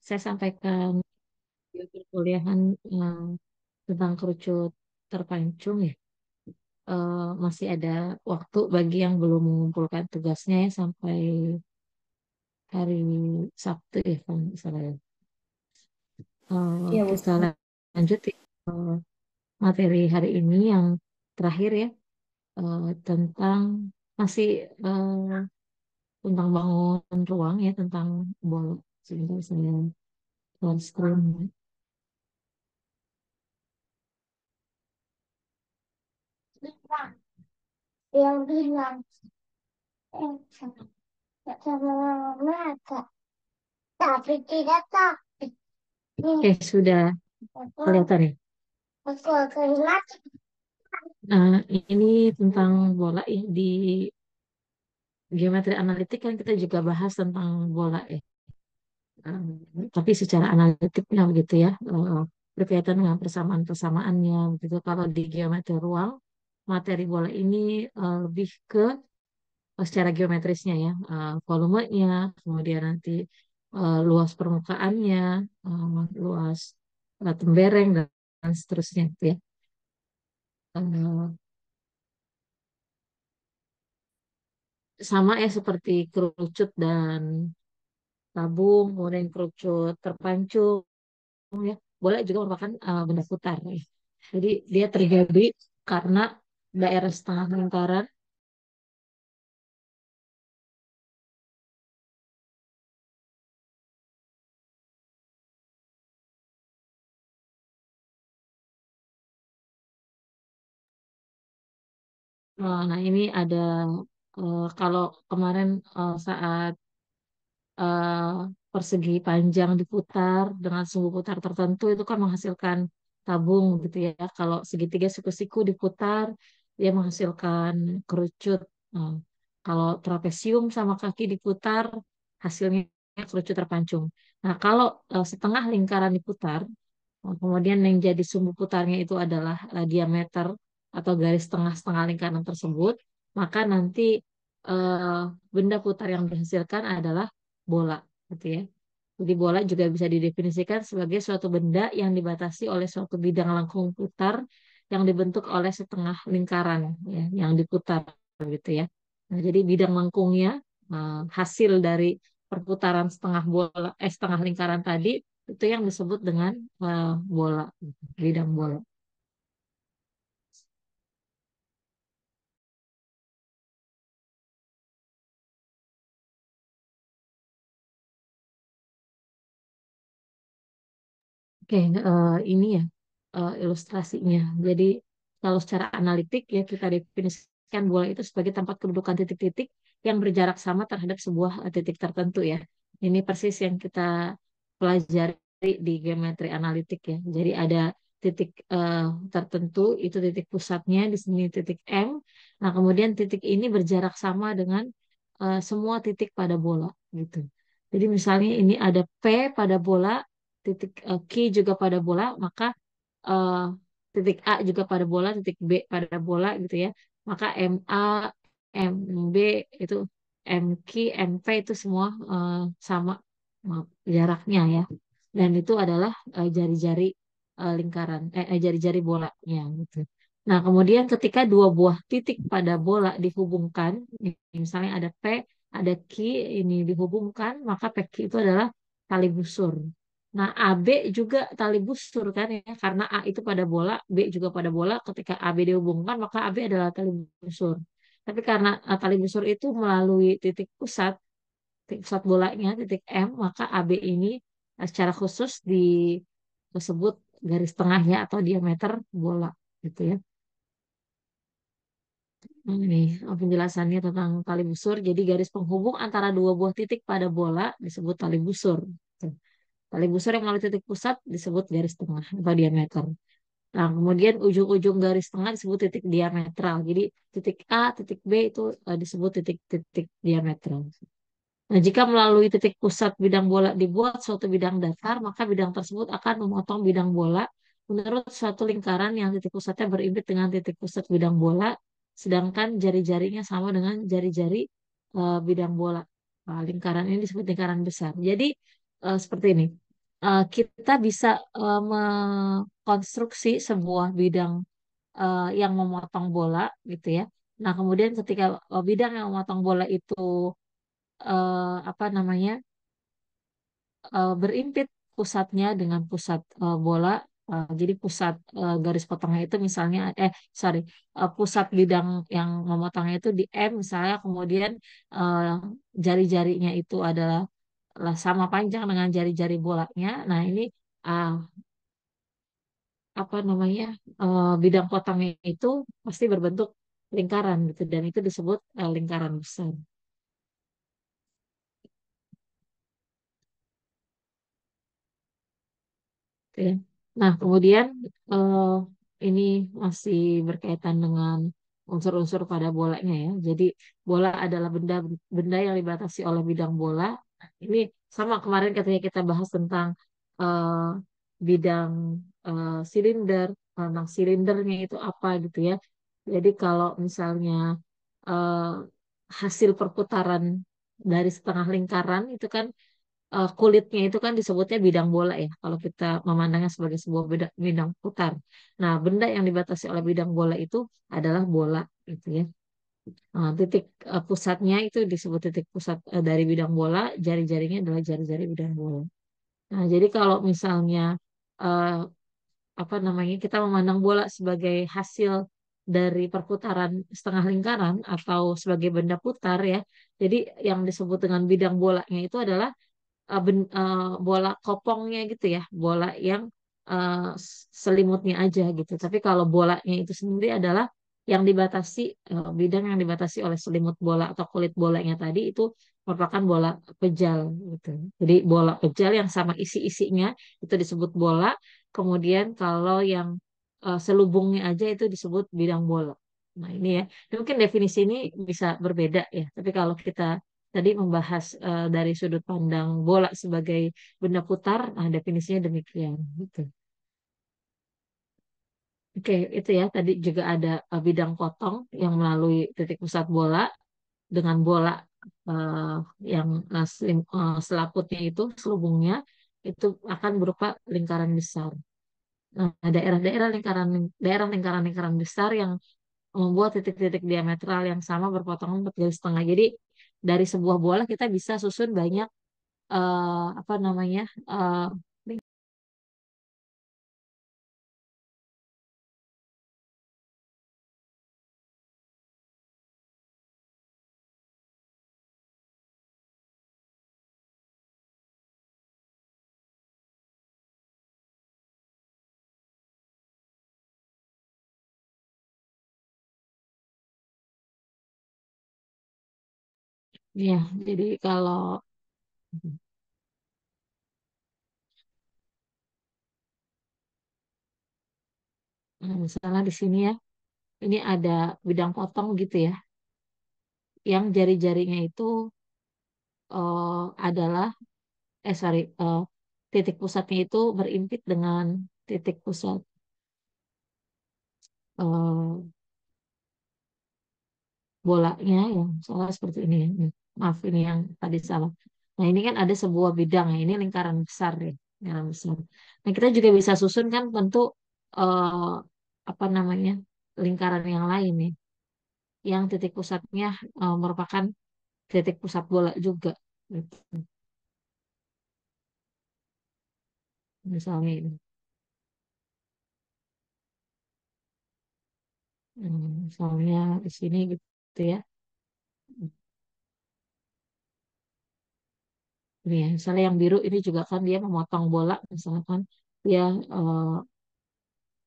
saya sampaikan di perkuliahan eh, tentang kerucut terpancung ya. Masih ada waktu bagi yang belum mengumpulkan tugasnya ya sampai hari Sabtu ya kalau nggak salah ya. Iya, Kita Ustaz. lanjut ya, materi hari ini yang terakhir ya, tentang masih tentang bangun ruang ya, tentang bola. Sebentar saya share screen. Yang bilang, sama mama, Kak. Tapi tidak takut. Sudah kelihatan ya. Aku akan mati. Nah, ini tentang bola ya. Di geometri analitik kan kita juga bahas tentang bola ya. Tapi secara analitiknya begitu ya. Berkaitan dengan persamaan-persamaannya begitu. Kalau di geometri ruang, materi bola ini lebih ke secara geometrisnya ya. Volumenya, kemudian nanti luas permukaannya, luas tembereng dan seterusnya gitu ya. Eh, Sama ya seperti kerucut dan tabung, kemudian kerucut terpancung ya. Bola juga merupakan benda putar ya. Jadi dia terjadi karena daerah setengah lingkaran. Nah, ini ada kalau kemarin saat eh, persegi panjang diputar dengan sumbu putar tertentu itu kan menghasilkan tabung gitu ya. Kalau segitiga siku-siku diputar dia menghasilkan kerucut. Nah, kalau trapesium sama kaki diputar hasilnya kerucut terpancung. Nah, kalau setengah lingkaran diputar, kemudian yang jadi sumbu putarnya itu adalah diameter atau garis tengah-setengah lingkaran tersebut, maka nanti eh, benda putar yang dihasilkan adalah bola, gitu ya. Jadi bola juga bisa didefinisikan sebagai suatu benda yang dibatasi oleh suatu bidang lengkung putar yang dibentuk oleh setengah lingkaran, ya, yang diputar, gitu ya. Nah, jadi bidang lengkungnya hasil dari perputaran setengah lingkaran tadi itu yang disebut dengan bola, bidang bola. Oke, ini ya ilustrasinya. Jadi kalau secara analitik ya kita definisikan bola itu sebagai tempat kedudukan titik-titik yang berjarak sama terhadap sebuah titik tertentu ya. Ini persis yang kita pelajari di geometri analitik ya. Jadi ada titik tertentu, itu titik pusatnya, di sini titik M. Nah, kemudian titik ini berjarak sama dengan semua titik pada bola gitu. Jadi misalnya ini ada P pada bola, titik Q juga pada bola, maka eh, titik A juga pada bola, titik B pada bola gitu ya. Maka MA, MB itu MQ, MP itu semua sama maaf, jaraknya ya. Dan itu adalah jari-jari lingkaran, jari-jari bolanya gitu. Nah, kemudian ketika dua buah titik pada bola dihubungkan, misalnya ada P, ada Q, ini dihubungkan, maka PQ itu adalah tali busur. Nah, AB juga tali busur kan ya, karena A itu pada bola, B juga pada bola. Ketika AB dihubungkan, maka AB adalah tali busur. Tapi karena tali busur itu melalui titik pusat bolanya, titik M, maka AB ini secara khusus disebut garis tengahnya atau diameter bola, gitu ya. Ini penjelasannya tentang tali busur. Jadi garis penghubung antara dua buah titik pada bola disebut tali busur. Tali busur yang melalui titik pusat disebut garis tengah atau diameter. Nah, kemudian ujung-ujung garis tengah disebut titik diametral. Jadi titik A, titik B itu disebut titik-titik diametral. Nah, jika melalui titik pusat bidang bola dibuat suatu bidang datar, maka bidang tersebut akan memotong bidang bola menurut suatu lingkaran yang titik pusatnya berimbit dengan titik pusat bidang bola, sedangkan jari-jarinya sama dengan jari-jari bidang bola. Nah, lingkaran ini disebut lingkaran besar. Jadi seperti ini. kita bisa mengkonstruksi sebuah bidang yang memotong bola gitu ya. Nah, kemudian ketika bidang yang memotong bola itu apa namanya berimpit pusatnya dengan pusat bola. Jadi pusat garis potongnya itu misalnya, sorry, pusat bidang yang memotongnya itu di M misalnya, kemudian eh, jari-jarinya itu adalah sama panjang dengan jari-jari bolanya. Nah, ini uh, apa namanya bidang potongnya itu pasti berbentuk lingkaran gitu, dan itu disebut lingkaran besar. Oke. Nah, kemudian eh, ini masih berkaitan dengan unsur-unsur pada bolanya ya. Jadi bola adalah benda benda yang dibatasi oleh bidang bola. Ini sama kemarin ketika kita bahas tentang eh, bidang silinder, tentang silindernya itu apa gitu ya. Jadi kalau misalnya eh, hasil perputaran dari setengah lingkaran itu kan kulitnya itu kan disebutnya bidang bola ya, kalau kita memandangnya sebagai sebuah bidang putar. Nah, benda yang dibatasi oleh bidang bola itu adalah bola gitu ya. Titik pusatnya itu disebut titik pusat dari bidang bola, jari-jarinya adalah jari-jari bidang bola. Nah, jadi kalau misalnya eh, apa namanya kita memandang bola sebagai hasil dari perputaran setengah lingkaran atau sebagai benda putar ya. Jadi yang disebut dengan bidang bolanya itu adalah bola kopongnya gitu ya, bola yang selimutnya aja gitu. Tapi kalau bolanya itu sendiri adalah yang dibatasi, bidang yang dibatasi oleh selimut bola atau kulit bolanya tadi itu merupakan bola pejal gitu. Jadi bola pejal yang sama isi-isinya itu disebut bola. Kemudian kalau yang selubungnya aja itu disebut bidang bola. Nah, ini ya. Ini mungkin definisi ini bisa berbeda ya. Tapi kalau kita tadi membahas dari sudut pandang bola sebagai benda putar, nah definisinya demikian. Gitu. Oke, itu ya. Tadi juga ada bidang potong yang melalui titik pusat bola dengan bola eh, yang selaputnya itu, selubungnya itu akan berupa lingkaran besar. Nah, daerah lingkaran-lingkaran besar yang membuat titik-titik diametral yang sama berpotongan 4 garis setengah. Jadi dari sebuah bola kita bisa susun banyak apa namanya eh, ya jadi kalau misalnya di sini ya ini ada bidang potong gitu ya yang jari-jarinya itu adalah sorry titik pusatnya itu berimpit dengan titik pusat eh, bolanya yang salah seperti ini ya. Maaf ini yang tadi salah. Nah ini kan ada sebuah bidang ya, ini lingkaran besar ya, lingkaran besar. Nah kita juga bisa susun kan tentu eh, apa namanya lingkaran yang lain ya, yang titik pusatnya merupakan titik pusat bola juga. Gitu. Misalnya ini, misalnya di sini gitu ya. Ini ya, misalnya yang biru ini juga kan dia memotong bola, misalkan dia eh,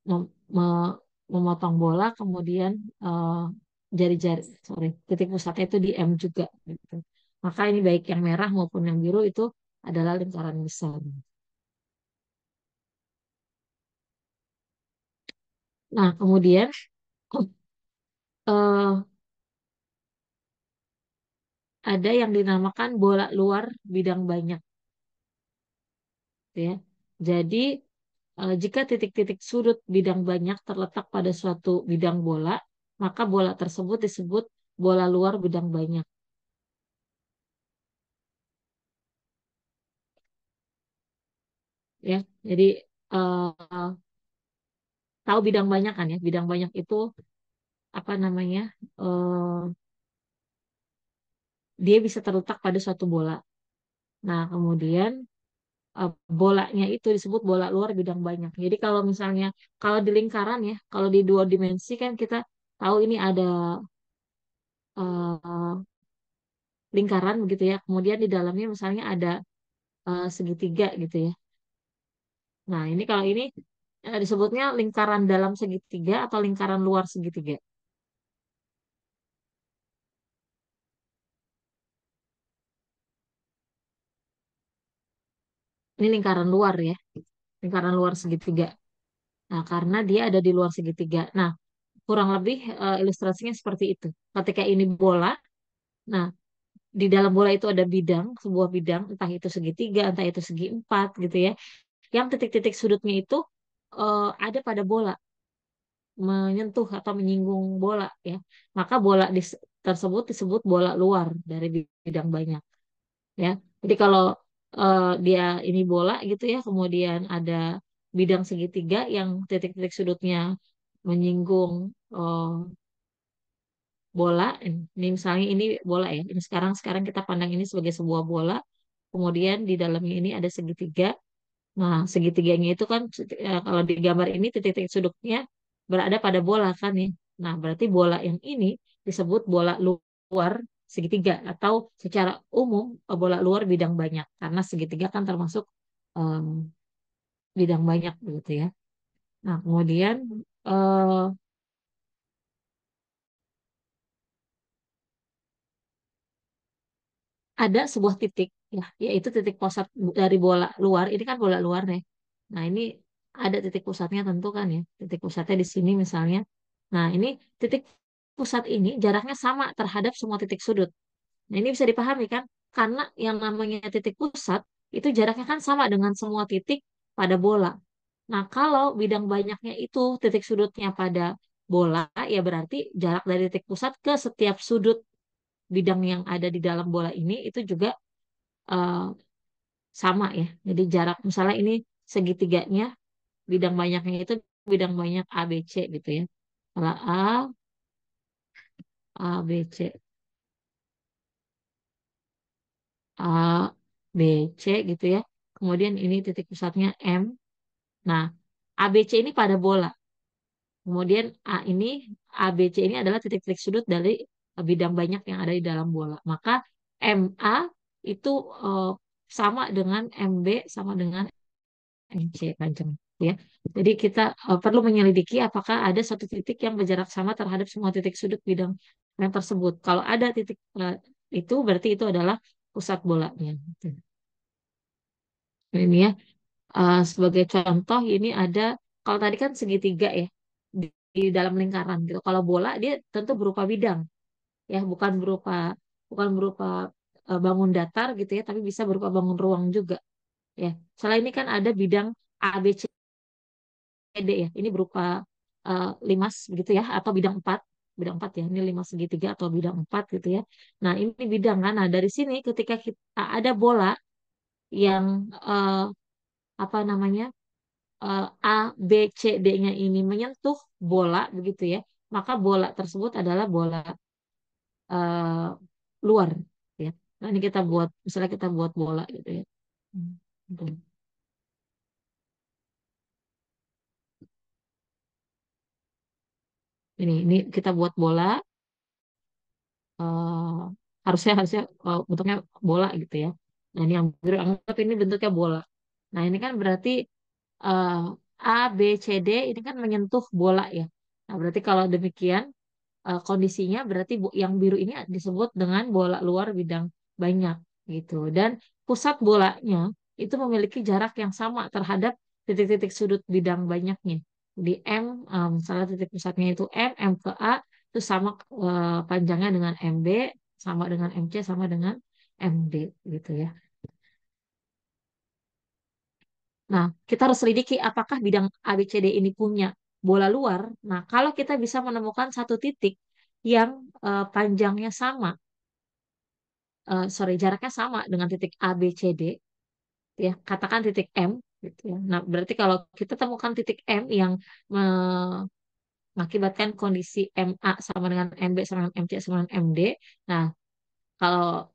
mem- me- memotong bola kemudian eh, jari-jari sorry titik pusatnya itu di M juga gitu. Maka ini baik yang merah maupun yang biru itu adalah lingkaran besar. Nah, kemudian eh, ada yang dinamakan bola luar bidang banyak ya. Jadi jika titik-titik sudut bidang banyak terletak pada suatu bidang bola, maka bola tersebut disebut bola luar bidang banyak. ya. Jadi eh, tahu bidang banyak kan ya? Bidang banyak itu apa namanya? eh, Dia bisa terletak pada suatu bola. Nah, kemudian bolanya itu disebut bola luar bidang banyak. Jadi kalau misalnya kalau di lingkaran ya, kalau di dua dimensi kan kita tahu ini ada eh, lingkaran begitu ya. Kemudian di dalamnya misalnya ada segitiga gitu ya. Nah, ini kalau ini disebutnya lingkaran dalam segitiga atau lingkaran luar segitiga. Ini lingkaran luar ya, lingkaran luar segitiga. Nah, karena dia ada di luar segitiga. Nah, kurang lebih ilustrasinya seperti itu. Ketika ini bola, nah di dalam bola itu ada bidang, sebuah bidang, entah itu segitiga, entah itu segi empat gitu ya. Yang titik-titik sudutnya itu ada pada bola, menyentuh atau menyinggung bola ya. Maka bola tersebut disebut bola luar dari bidang banyak ya. Jadi kalau dia ini bola gitu ya, kemudian ada bidang segitiga yang titik-titik sudutnya menyinggung eh, bola. Ini misalnya ini bola ya. Ini sekarang sekarang kita pandang ini sebagai sebuah bola. Kemudian di dalamnya ini ada segitiga. Nah, segitiganya itu kan kalau di gambar ini titik-titik sudutnya berada pada bola kan ya. Nah, berarti bola yang ini disebut bola luar segitiga atau secara umum bola luar bidang banyak karena segitiga kan termasuk em, bidang banyak begitu ya. Nah, kemudian eh, ada sebuah titik ya, yaitu titik pusat dari bola luar. Ini kan bola luar nih. Nah, ini ada titik pusatnya tentu kan ya. Titik pusatnya di sini misalnya. Nah, ini titik pusat ini jaraknya sama terhadap semua titik sudut. Nah, ini bisa dipahami kan? Karena yang namanya titik pusat itu jaraknya kan sama dengan semua titik pada bola. Nah, kalau bidang banyaknya itu titik sudutnya pada bola, ya berarti jarak dari titik pusat ke setiap sudut bidang yang ada di dalam bola ini itu juga eh, sama ya. Jadi jarak misalnya ini segitiganya, bidang banyaknya itu bidang banyak A, B, C gitu ya. Kalau A, B, C, A, B, C gitu ya. Kemudian ini titik pusatnya M. Nah, A, B, C ini pada bola. Kemudian A, B, C ini adalah titik-titik sudut dari bidang banyak yang ada di dalam bola. Maka MA itu eh, sama dengan MB sama dengan MC panjang ya. Jadi kita perlu menyelidiki apakah ada satu titik yang berjarak sama terhadap semua titik sudut bidang yang tersebut. Kalau ada titik itu berarti itu adalah pusat bolanya. Gitu. Nah, ini ya sebagai contoh ini ada kalau tadi kan segitiga ya di dalam lingkaran gitu. Kalau bola dia tentu berupa bidang ya bukan berupa bangun datar gitu ya tapi bisa berupa bangun ruang juga ya. Selain ini kan ada bidang A B C D ya. Ini berupa limas begitu ya atau bidang empat ya. Ini limas segitiga atau bidang empat gitu ya. Nah, ini bidang kan. Nah, dari sini ketika kita ada bola yang eh, apa namanya? A, B, C, D-nya ini menyentuh bola begitu ya. Maka bola tersebut adalah bola eh, luar ya. Nah, ini kita buat misalnya kita buat bola gitu ya. Hmm, gitu. Ini kita buat bola eh, harusnya harusnya bentuknya bola gitu ya. Nah ini yang biru anggap ini bentuknya bola. Nah ini kan berarti eh, A, B, C, D ini kan menyentuh bola ya. Nah berarti kalau demikian kondisinya berarti yang biru ini disebut dengan bola luar bidang banyak gitu. Dan pusat bolanya itu memiliki jarak yang sama terhadap titik-titik sudut bidang banyaknya. Di M, misalnya titik pusatnya itu M ke A, itu sama panjangnya dengan MB, sama dengan MC, sama dengan MD gitu ya. Nah, kita harus selidiki apakah bidang ABCD ini punya bola luar. Nah, kalau kita bisa menemukan satu titik yang panjangnya sama, sorry, jaraknya sama dengan titik A, B, C, D, ya, katakan titik M, Gitu ya. Nah, berarti kalau kita temukan titik M yang mengakibatkan kondisi MA sama dengan MB sama dengan MC sama dengan MD, nah kalau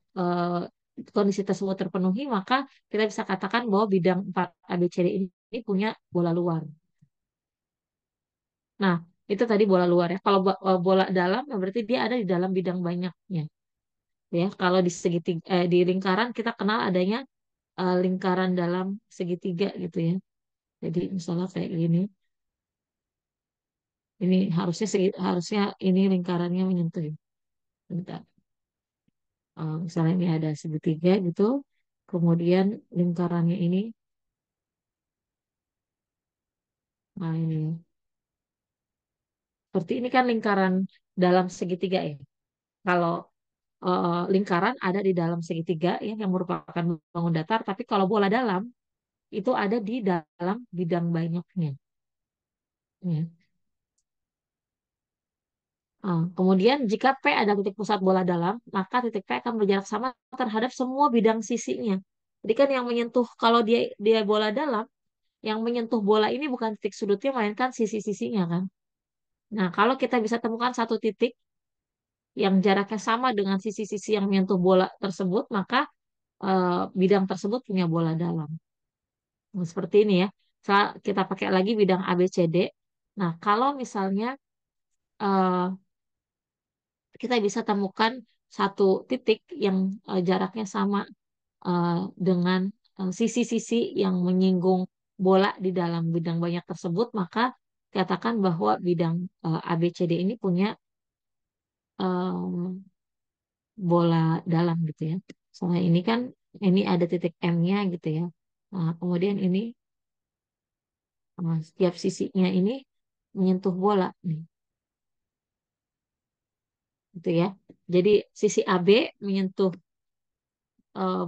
kondisi tersebut terpenuhi, maka kita bisa katakan bahwa bidang 4 ABCD ini punya bola luar. Nah, itu tadi bola luar ya. Kalau bola dalam, ya berarti dia ada di dalam bidang banyaknya. Ya, kalau di segitiga, di lingkaran kita kenal adanya lingkaran dalam segitiga gitu ya. Jadi misalnya kayak gini, ini harusnya ini lingkarannya menyentuh. Ya. Bentar. Misalnya ini ada segitiga gitu, kemudian lingkarannya ini, nah ini seperti ini kan lingkaran dalam segitiga ya. Kalau lingkaran ada di dalam segitiga ya yang merupakan bangun datar, tapi kalau bola dalam itu ada di dalam bidang banyaknya. Ya. Kemudian jika P adalah titik pusat bola dalam, maka titik P akan berjarak sama terhadap semua bidang sisinya. Jadi kan yang menyentuh kalau dia dia bola dalam, yang menyentuh bola ini bukan titik sudutnya melainkan sisi-sisinya kan. Nah, kalau kita bisa temukan satu titik yang jaraknya sama dengan sisi-sisi yang menyentuh bola tersebut, maka bidang tersebut punya bola dalam. Nah, seperti ini ya. Kita pakai lagi bidang ABCD. Nah, kalau misalnya eh, kita bisa temukan satu titik yang jaraknya sama eh, dengan sisi-sisi yang menyinggung bola di dalam bidang banyak tersebut, maka katakan bahwa bidang ABCD ini punya eh, bola dalam gitu ya. Soalnya ini kan ini ada titik M-nya gitu ya. Nah, kemudian ini setiap sisinya ini menyentuh bola nih, gitu ya. Jadi sisi AB menyentuh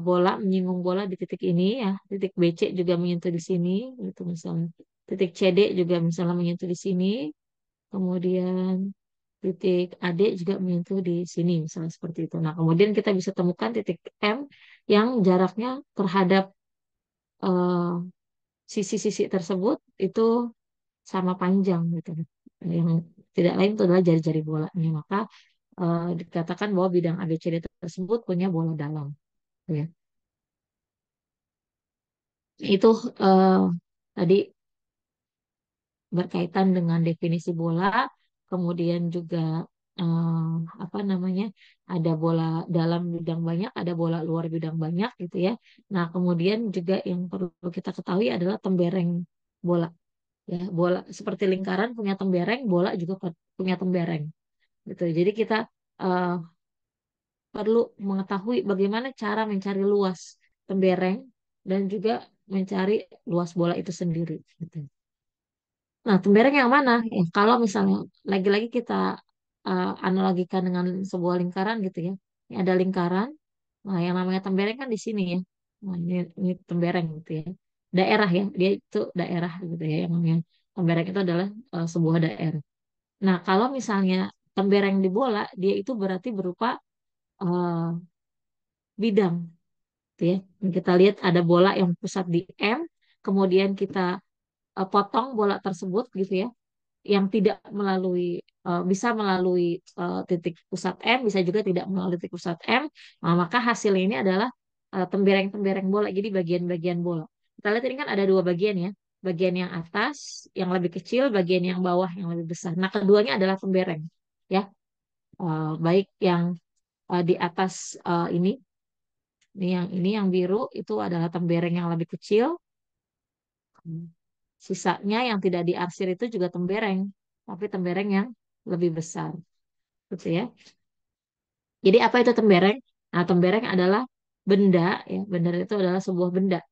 bola, menyinggung bola di titik ini ya. Titik BC juga menyentuh di sini, gitu misalnya. Titik CD juga misalnya menyentuh di sini. Kemudian titik AD juga menyentuh di sini, misalnya seperti itu. Nah, kemudian kita bisa temukan titik M yang jaraknya terhadap eh, sisi-sisi tersebut itu sama panjang gitu. Yang tidak lain itu adalah jari-jari bola ini. Maka dikatakan bahwa bidang ABCD tersebut punya bola dalam. Ya. Itu eh, tadi berkaitan dengan definisi bola, kemudian juga eh, apa namanya, ada bola dalam bidang banyak, ada bola luar bidang banyak gitu ya. Nah, kemudian juga yang perlu kita ketahui adalah tembereng bola. Ya, bola seperti lingkaran punya tembereng, bola juga punya tembereng. Gitu. Jadi kita eh, perlu mengetahui bagaimana cara mencari luas tembereng dan juga mencari luas bola itu sendiri. Gitu. Nah, tembereng yang mana? Ya, kalau misalnya lagi-lagi kita analogikan dengan sebuah lingkaran gitu ya. Ini ada lingkaran, nah yang namanya tembereng kan di sini ya. Nah, ini tembereng gitu ya. Daerah ya, dia itu daerah gitu ya. Yang namanya tembereng itu adalah sebuah daerah. Nah, kalau misalnya tembereng di bola, dia itu berarti berupa eh, bidang, gitu ya. Yang kita lihat ada bola yang pusat di M, kemudian kita potong bola tersebut gitu ya, yang tidak melalui bisa melalui titik pusat M, bisa juga tidak melalui titik pusat M. Nah, maka hasil ini adalah tembereng-tembereng bola. Jadi bagian-bagian bola. Kita lihat ini kan ada dua bagian ya. Bagian yang atas yang lebih kecil, bagian yang bawah yang lebih besar. Nah, keduanya adalah tembereng. Ya, baik yang di atas ini yang biru itu adalah tembereng yang lebih kecil. Sisanya yang tidak diarsir itu juga tembereng, tapi tembereng yang lebih besar, gitu ya. Jadi apa itu tembereng? Nah, tembereng adalah benda, ya, benda itu adalah sebuah benda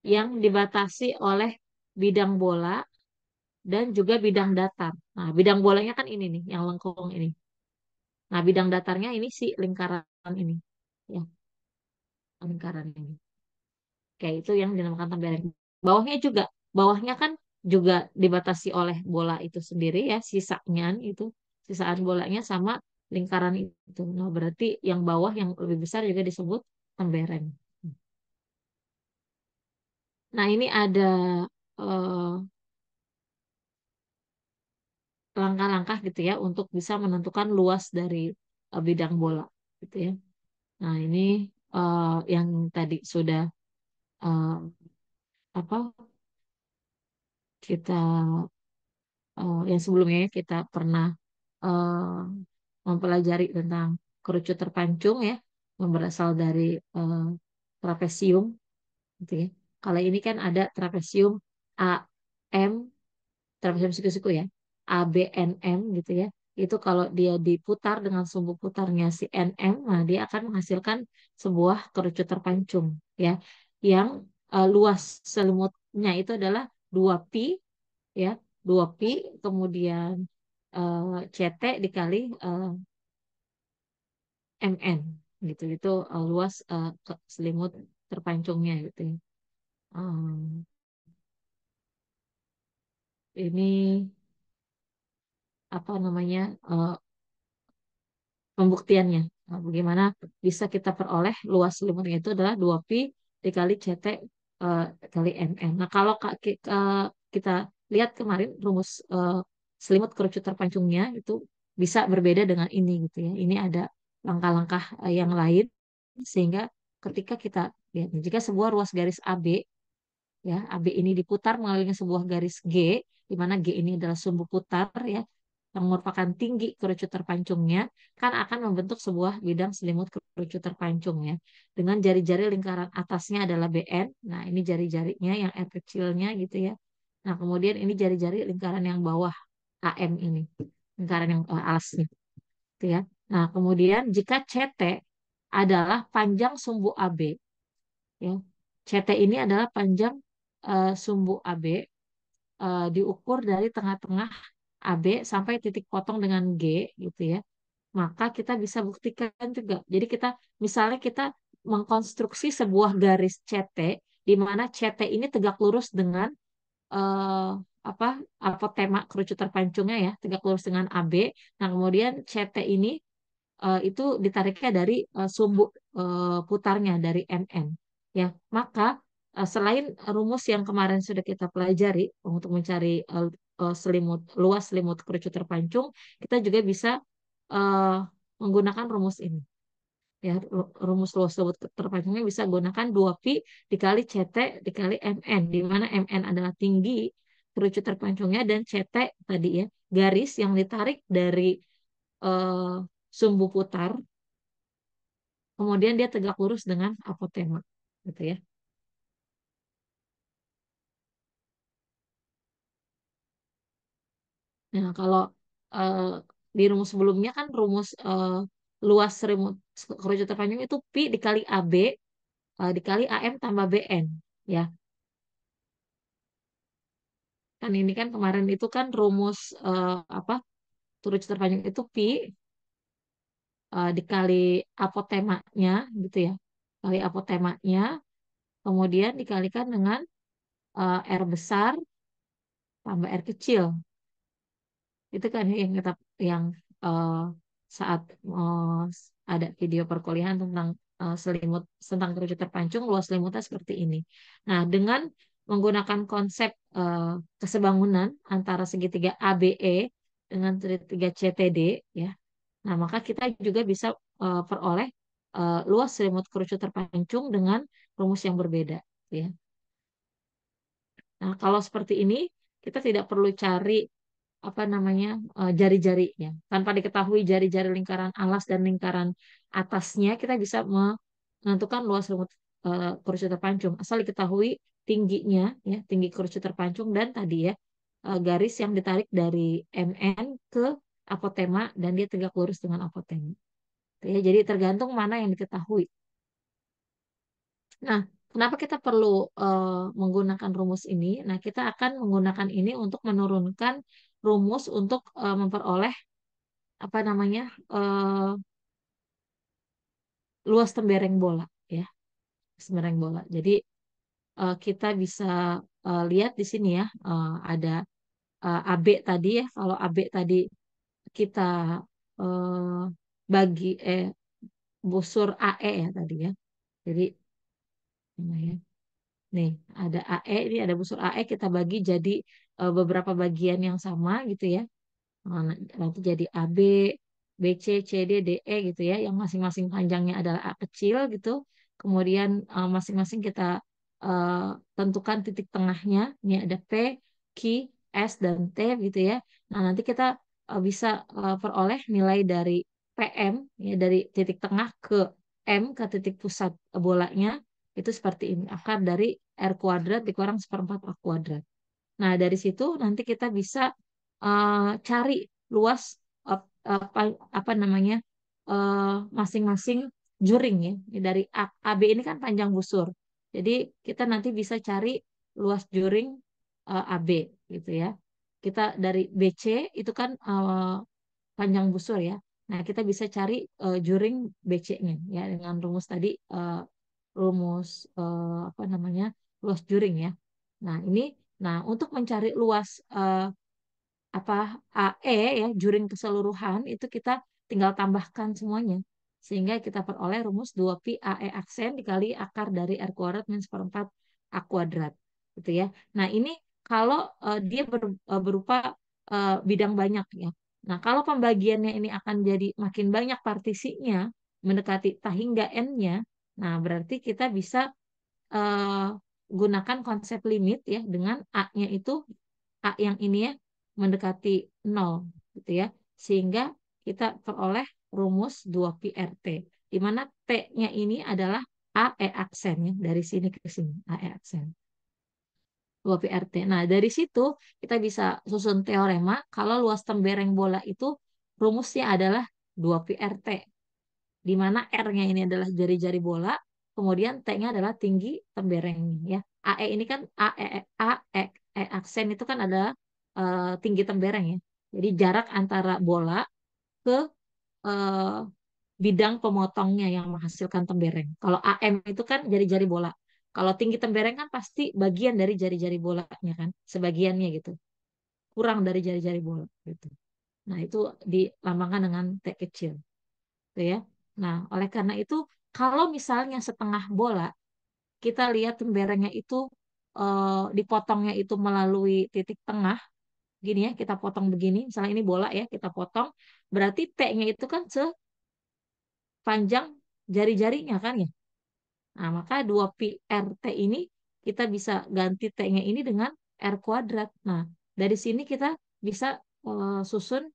yang dibatasi oleh bidang bola dan juga bidang datar. Nah, bidang bolanya kan ini nih, yang lengkung ini. Nah, bidang datarnya ini si lingkaran ini, ya, lingkaran ini. Kayak itu yang dinamakan tembereng. Bawahnya juga, bawahnya kan juga dibatasi oleh bola itu sendiri ya, sisanya itu, sisaan bolanya sama lingkaran itu. Nah, berarti yang bawah yang lebih besar juga disebut tembereng. Nah, ini ada eh, langkah-langkah gitu ya untuk bisa menentukan luas dari bidang bola gitu ya. Nah, ini yang tadi sudah eh, apa kita yang sebelumnya ya, kita pernah eh, mempelajari tentang kerucut terpancung ya, yang berasal dari eh, trapesium gitu ya. Kalau ini kan ada trapesium AM, trapesium siku-siku ya, ABNM gitu ya. Itu kalau dia diputar dengan sumbu putarnya si NM, nah dia akan menghasilkan sebuah kerucut terpancung ya, yang luas selimutnya itu adalah 2pi ya, 2pi kemudian CT dikali MN gitu. Itu luas selimut terpancungnya gitu ya. Um, ini apa namanya pembuktiannya. Nah, bagaimana bisa kita peroleh luas selimutnya itu adalah 2pi dikali CT eh, kali MN. Nah, kalau kita lihat kemarin rumus selimut kerucut terpancungnya itu bisa berbeda dengan ini gitu ya. Ini ada langkah-langkah yang lain sehingga ketika kita lihat jika sebuah ruas garis AB ya, AB ini diputar melalui sebuah garis G, di mana G ini adalah sumbu putar ya, yang merupakan tinggi kerucut terpancungnya, kan akan membentuk sebuah bidang selimut kerucut terpancung ya. Dengan jari-jari lingkaran atasnya adalah BN, nah ini jari-jarinya yang R kecilnya gitu ya. Nah kemudian ini jari-jari lingkaran yang bawah AM ini, lingkaran yang alasnya gitu ya. Nah kemudian jika CT adalah panjang sumbu AB ya, CT ini adalah panjang sumbu AB diukur dari tengah-tengah AB sampai titik potong dengan G gitu ya. Maka kita bisa buktikan juga. Jadi kita misalnya kita mengkonstruksi sebuah garis CT di mana CT ini tegak lurus dengan eh, apa apotema kerucut terpancungnya ya, tegak lurus dengan AB. Nah, kemudian CT ini itu ditariknya dari sumbu putarnya dari MN ya. Maka selain rumus yang kemarin sudah kita pelajari untuk mencari luas selimut kerucut terpancung, kita juga bisa eh, menggunakan rumus ini ya. Rumus luas selimut terpancungnya bisa gunakan 2pi dikali CT dikali MN, di mana MN adalah tinggi kerucut terpancungnya dan CT tadi ya garis yang ditarik dari eh, sumbu putar, kemudian dia tegak lurus dengan apotema, gitu ya. Nah, kalau eh, di rumus sebelumnya kan rumus luas remote kerucut terpanjang itu pi dikali AB dikali AM tambah BN, ya. Kan ini kan kemarin itu kan rumus apa kerucut terpanjang itu pi dikali apotemanya, gitu ya. Kali apotemanya, kemudian dikalikan dengan R besar tambah R kecil. Itu kan yang kita yang eh, saat ada video perkuliahan tentang selimut tentang kerucut terpancung, luas selimutnya seperti ini. Nah, dengan menggunakan konsep kesebangunan antara segitiga ABE dengan segitiga CTD ya. Nah, maka kita juga bisa peroleh luas selimut kerucut terpancung dengan rumus yang berbeda ya. Nah, kalau seperti ini kita tidak perlu cari apa namanya jari-jarinya. Tanpa diketahui jari-jari lingkaran alas dan lingkaran atasnya, kita bisa menentukan luas lumut kerucut terpancung. Asal diketahui tingginya, ya tinggi kerucut terpancung dan tadi ya garis yang ditarik dari MN ke apotema dan dia tegak lurus dengan apotema. Ya, jadi tergantung mana yang diketahui. Nah, kenapa kita perlu menggunakan rumus ini? Nah, kita akan menggunakan ini untuk menurunkan rumus untuk memperoleh apa namanya eh, luas tembereng bola ya, tembereng bola. Jadi kita bisa lihat di sini ya ada AB tadi ya. Kalau AB tadi kita eh, bagi busur AE ya tadi ya. Jadi gimana ya? Nih, ada AE, ini ada busur AE kita bagi jadi beberapa bagian yang sama gitu ya. Nah, nanti jadi AB, BC, CD, DE gitu ya, yang masing-masing panjangnya adalah A kecil gitu. Kemudian masing-masing kita eh, tentukan titik tengahnya. Ini ada P, Q, S, dan T gitu ya. Nah, nanti kita bisa peroleh nilai dari PM, ya, dari titik tengah ke M, ke titik pusat bolanya, itu seperti ini. Akar dari R kuadrat dikurang seperempat A kuadrat. Nah, dari situ nanti kita bisa cari luas apa, apa namanya masing-masing juring ya. Dari AB ini kan panjang busur. Jadi kita nanti bisa cari luas juring AB gitu ya. Kita dari BC itu kan panjang busur ya. Nah, kita bisa cari juring BC-nya ya dengan rumus tadi rumus apa namanya? Luas juring ya. Nah, ini untuk mencari luas apa AE ya, juring keseluruhan itu kita tinggal tambahkan semuanya. Sehingga kita peroleh rumus 2pi AE aksen dikali akar dari R kuadrat min seperempat A kuadrat. Gitu ya. Nah, ini kalau dia berupa bidang banyak ya. Nah, kalau pembagiannya ini akan jadi makin banyak partisinya, mendekati T hingga N-nya, nah berarti kita bisa eh, gunakan konsep limit ya dengan A-nya itu A yang ini ya mendekati nol gitu ya. Sehingga kita peroleh rumus 2pi RT di mana T-nya ini adalah AE aksen ya dari sini ke sini AE aksen 2pi RT. Nah, dari situ kita bisa susun teorema kalau luas tembereng bola itu rumusnya adalah 2pi RT di mana R-nya ini adalah jari-jari bola, kemudian T-nya adalah tinggi temberengnya ya. AE ini kan AE aksen itu kan adalah tinggi tembereng ya. Jadi jarak antara bola ke eh, bidang pemotongnya yang menghasilkan tembereng. Kalau AM itu kan jari-jari bola. Kalau tinggi tembereng kan pasti bagian dari jari-jari bolanya kan, sebagiannya gitu. Kurang dari jari-jari bola gitu. Nah, itu dilambangkan dengan T kecil gitu ya. Nah, oleh karena itu kalau misalnya setengah bola kita lihat temberengnya itu dipotongnya itu melalui titik tengah gini ya, kita potong begini, misalnya ini bola ya, kita potong, berarti T-nya itu kan sepanjang jari-jarinya kan ya. Nah, maka 2pi RT ini kita bisa ganti T-nya ini dengan R kuadrat. Nah, dari sini kita bisa susun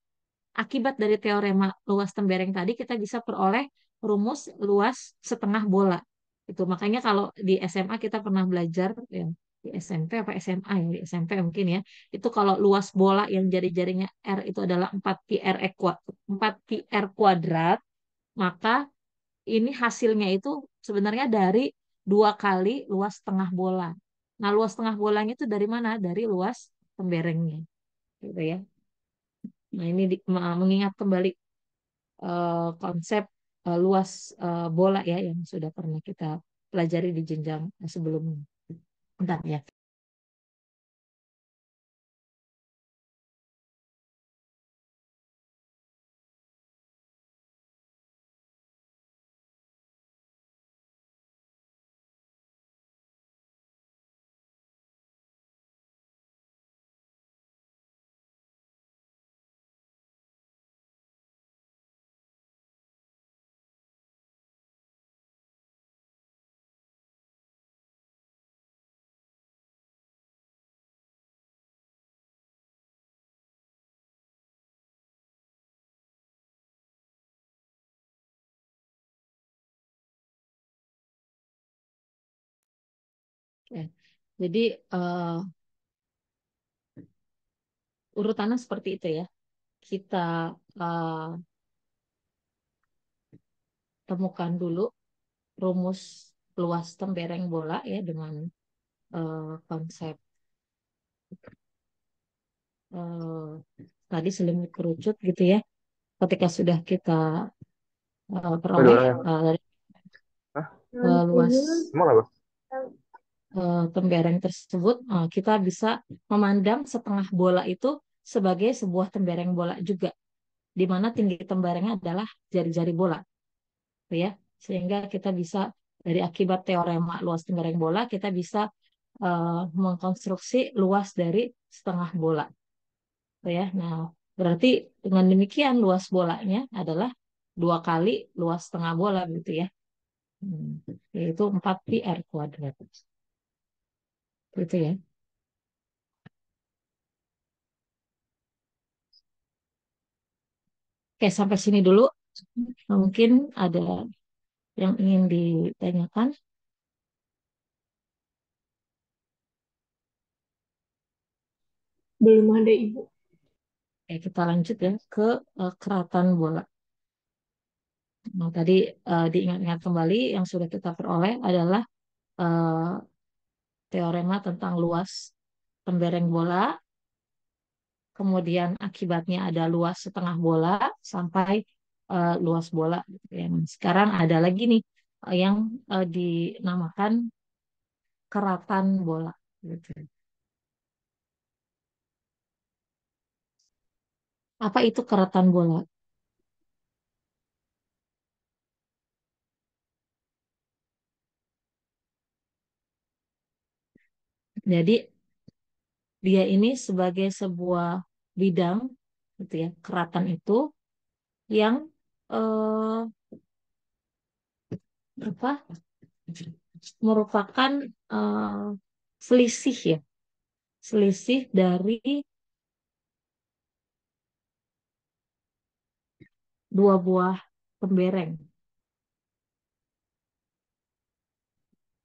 akibat dari teorema luas tembereng tadi kita bisa peroleh rumus luas setengah bola. Itu makanya kalau di SMA kita pernah belajar ya, di SMP apa SMA ya, di SMP mungkin ya. Itu kalau luas bola yang jari-jarinya R itu adalah 4 pi R kuadrat, maka ini hasilnya itu sebenarnya dari 2 kali luas tengah bola. Nah, luas tengah bolanya itu dari mana? Dari luas temberengnya, gitu ya. Nah, ini mengingat kembali konsep luas bola ya yang sudah pernah kita pelajari di jenjang sebelumnya. Bentar ya. Oke. Jadi urutannya seperti itu ya. Kita eh, temukan dulu rumus luas tembereng bola ya dengan konsep eh, tadi selimut kerucut gitu ya. Ketika sudah kita Oh, dua peroleh orang ya? dari Hah? luas Emang apa? tembereng tersebut, kita bisa memandang setengah bola itu sebagai sebuah tembereng bola juga, di mana tinggi temberengnya adalah jari-jari bola, gitu ya. Sehingga kita bisa dari akibat teorema luas tembereng bola, kita bisa mengkonstruksi luas dari setengah bola, ya. Nah, berarti dengan demikian luas bolanya adalah 2 kali luas setengah bola gitu ya. Hmm, Yaitu 4 pi r kuadrat. Gitu ya. Oke, sampai sini dulu. Mungkin ada yang ingin ditanyakan. Belum ada Ibu. Oke, kita lanjut ya ke keratan bola. Nah, tadi diingat-ingat kembali yang sudah kita peroleh adalah eh, teorema tentang luas pembereng bola, kemudian akibatnya ada luas setengah bola sampai luas bola, gitu ya. Nah, sekarang ada lagi nih yang dinamakan keratan bola, gitu. Apa itu keratan bola? Jadi dia ini sebagai sebuah bidang, gitu ya. Keratan itu yang eh, apa merupakan eh, selisih ya, selisih dari dua buah pembereng.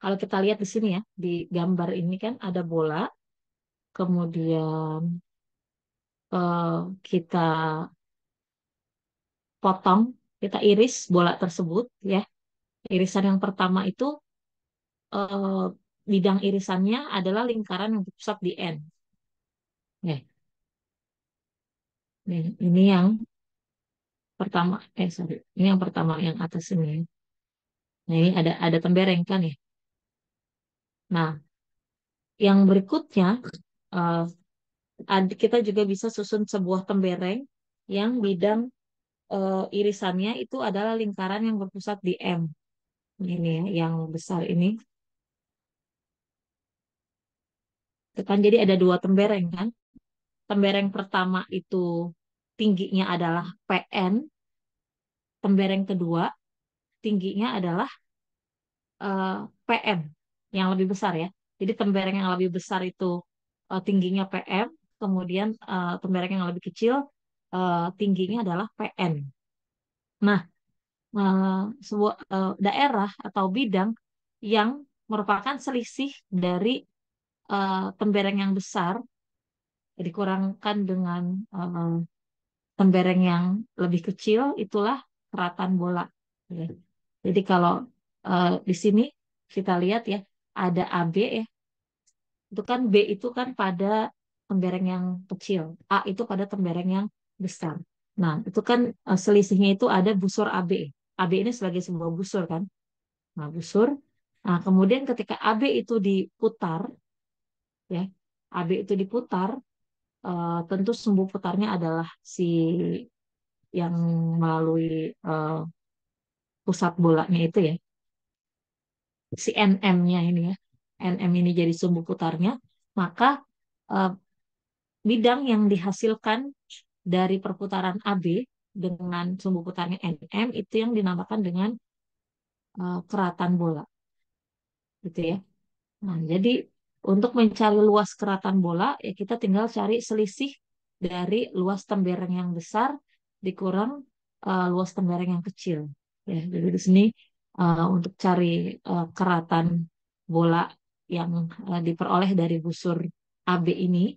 Kalau kita lihat di sini ya, di gambar ini kan ada bola, kemudian kita potong, kita iris bola tersebut ya. Irisan yang pertama itu eh, bidang irisannya adalah lingkaran yang berpusat di N. Ya, ini yang pertama, sorry, ini yang pertama yang atas ini. Nah, ini ada tembereng kan ya. Nah, yang berikutnya eh, kita juga bisa susun sebuah tembereng yang bidang irisannya itu adalah lingkaran yang berpusat di M. Ini ya, yang besar ini. Itu kan jadi ada dua tembereng kan. Tembereng pertama itu tingginya adalah PN, tembereng kedua tingginya adalah PM yang lebih besar ya. Jadi tembereng yang lebih besar itu tingginya PM, kemudian tembereng yang lebih kecil tingginya adalah PN. Nah, sebuah daerah atau bidang yang merupakan selisih dari tembereng yang besar dikurangkan dengan eh, tembereng yang lebih kecil, itulah keratan bola. Ya. Jadi kalau di sini kita lihat ya ada AB ya, itu kan B itu kan pada tembereng yang kecil, A itu pada tembereng yang besar. Nah, itu kan selisihnya itu ada busur AB. AB ini sebagai sebuah busur kan. Nah, busur. Nah, kemudian ketika AB itu diputar, ya, AB itu diputar, tentu sumbu putarnya adalah si yang melalui pusat bolanya itu ya, si NM-nya ini ya. NM ini jadi sumbu putarnya, maka eh, bidang yang dihasilkan dari perputaran AB dengan sumbu putarnya NM itu yang dinamakan dengan keratan bola, gitu ya. Nah, jadi untuk mencari luas keratan bola, ya kita tinggal cari selisih dari luas tembereng yang besar dikurang luas tembereng yang kecil. Ya, jadi di sini untuk cari keratan bola yang diperoleh dari busur AB ini,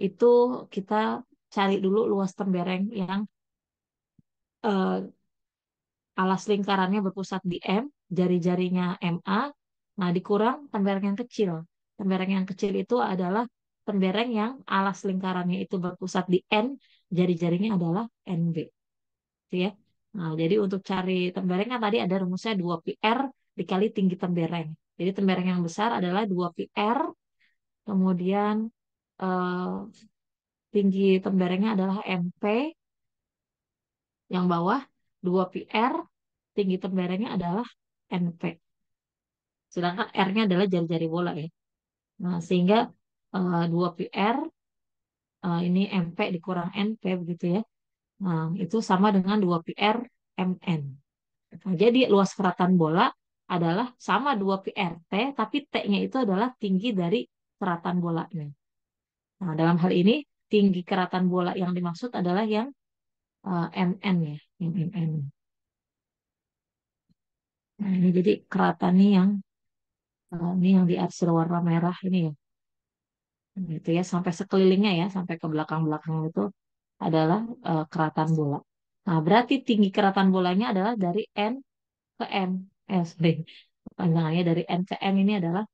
itu kita cari dulu luas tembereng yang eh, alas lingkarannya berpusat di M, jari-jarinya MA, nah dikurang tembereng yang kecil. Tembereng yang kecil itu adalah tembereng yang alas lingkarannya itu berpusat di N, jari-jarinya adalah NB. Gitu ya. Nah, jadi untuk cari tembereng kan tadi ada rumusnya 2πr dikali tinggi tembereng. Jadi tembereng yang besar adalah 2πr, kemudian eh, tinggi temberengnya adalah MP, yang bawah 2πr, tinggi temberengnya adalah NP. Sedangkan R-nya adalah jari-jari bola ya. Nah, sehingga 2PR ini MP dikurang NP begitu ya. Nah, itu sama dengan 2PR MN. Nah, jadi luas keratan bola adalah sama 2PR T, tapi T-nya itu adalah tinggi dari keratan bolanya. Nah, dalam hal ini tinggi keratan bola yang dimaksud adalah yang MN ya, yang MN. Nah, ini jadi keratan ini yang diarsir warna merah ini ya. Gitu ya, sampai sekelilingnya ya, sampai ke belakang-belakang itu adalah keratan bola. Nah, berarti tinggi keratan bolanya adalah dari N ke M. Sorry. Panjangannya dari N ke M ini adalah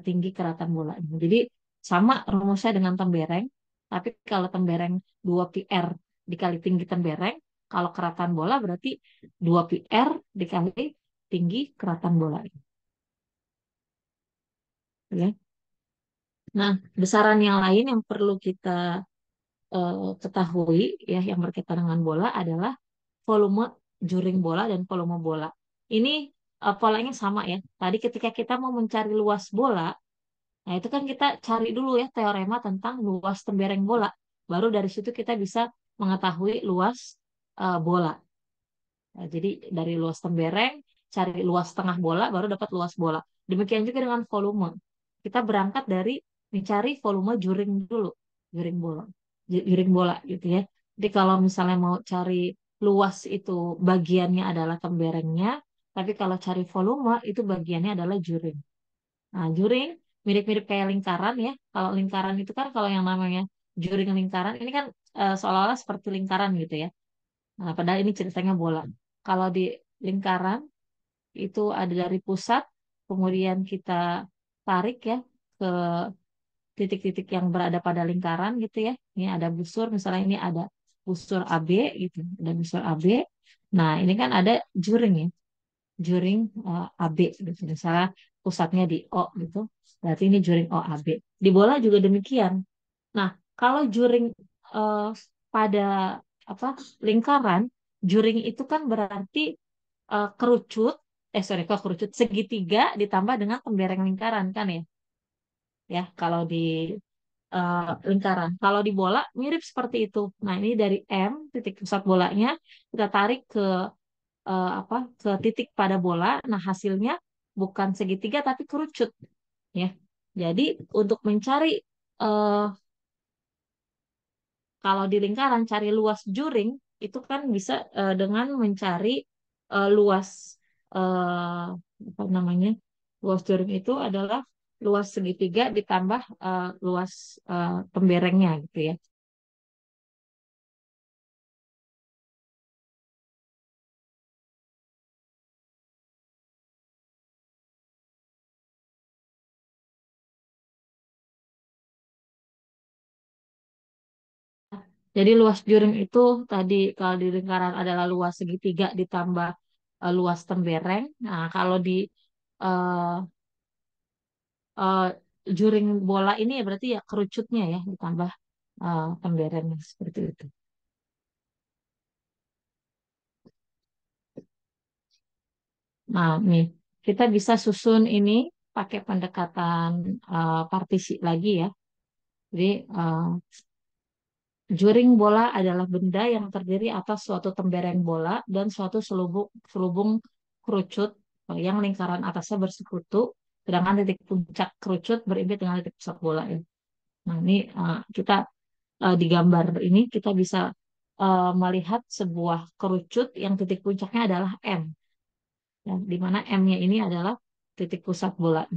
tinggi keratan bola. Jadi sama rumusnya dengan tembereng, tapi kalau tembereng 2PR dikali tinggi tembereng, kalau keratan bola berarti 2PR dikali tinggi keratan bola. Ya. Nah, besaran yang lain yang perlu kita ketahui ya yang berkaitan dengan bola adalah volume juring bola dan volume bola. Ini polanya sama ya. Tadi ketika kita mau mencari luas bola, nah itu kan kita cari dulu ya teorema tentang luas tembereng bola. Baru dari situ kita bisa mengetahui luas bola. Nah, jadi dari luas tembereng, cari luas tengah bola, baru dapat luas bola. Demikian juga dengan volume. Kita berangkat dari mencari volume juring dulu, juring bola, juring bola gitu ya. Jadi kalau misalnya mau cari luas itu bagiannya adalah temberengnya, tapi kalau cari volume itu bagiannya adalah juring. Nah, juring mirip-mirip kayak lingkaran ya. Kalau lingkaran itu kan kalau yang namanya juring lingkaran ini kan seolah-olah seperti lingkaran gitu ya. Nah, padahal ini ceritanya bola. Kalau di lingkaran itu ada dari pusat, kemudian kita tarik ya ke titik-titik yang berada pada lingkaran gitu ya. Ini ada busur, misalnya ini ada busur AB gitu, ada busur AB. Nah, ini kan ada juring ya, juring AB gitu. Misalnya pusatnya di O gitu, berarti ini juring OAB. Di bola juga demikian. Nah, kalau juring eh, pada apa lingkaran, juring itu kan berarti kerucut, sorry, kok kerucut segitiga ditambah dengan pembereng lingkaran kan ya, ya kalau di lingkaran. Kalau di bola mirip seperti itu. Nah, ini dari M titik pusat bolanya kita tarik ke apa ke titik pada bola. Nah, hasilnya bukan segitiga tapi kerucut ya. Jadi untuk mencari eh, kalau di lingkaran cari luas juring itu kan bisa dengan mencari luas eh, apa namanya? Luas juring itu adalah luas segitiga ditambah luas pemberengnya gitu ya. Jadi luas juring itu tadi kalau di lingkaran adalah luas segitiga ditambah luas tembereng. Nah, kalau di eh, eh, juring bola ini ya berarti ya kerucutnya ya ditambah temberengnya seperti itu. Nah, nih kita bisa susun ini pakai pendekatan partisi lagi ya. Jadi juring bola adalah benda yang terdiri atas suatu tembereng bola dan suatu selubung kerucut yang lingkaran atasnya bersekutu, sedangkan titik puncak kerucut berimpit dengan titik pusat bola ya. Nah, ini kita di gambar ini kita bisa melihat sebuah kerucut yang titik puncaknya adalah M, ya, di mana M-nya ini adalah titik pusat bola.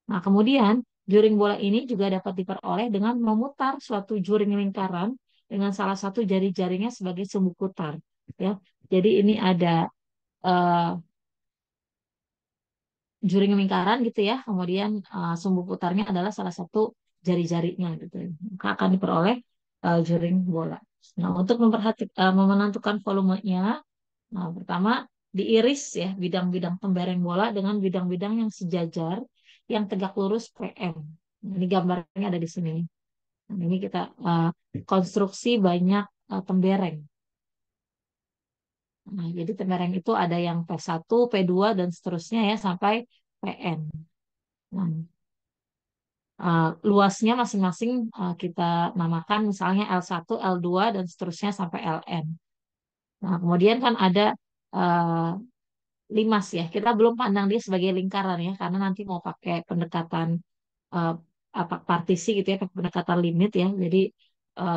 Nah, kemudian juring bola ini juga dapat diperoleh dengan memutar suatu juring lingkaran dengan salah satu jari-jarinya sebagai sumbu putar. Ya, jadi ini ada eh, juring lingkaran gitu ya, kemudian sumbu putarnya adalah salah satu jari-jarinya gitu. Maka akan diperoleh juring bola. Nah, untuk menentukan volumenya, nah, pertama diiris ya bidang-bidang pembereng bola dengan bidang-bidang yang sejajar yang tegak lurus PM. Ini gambarnya ada di sini. Nah, ini kita uh, konstruksi banyak pembereng. Nah, jadi pembereng itu ada yang P1, P2 dan seterusnya ya sampai PN. Nah, Luasnya masing-masing kita namakan misalnya L1, L2 dan seterusnya sampai Ln. Nah, kemudian kan ada eh, limas ya. Kita belum pandang dia sebagai lingkaran ya, karena nanti mau pakai pendekatan eh, apa partisi gitu ya, pakai pendekatan limit ya. Jadi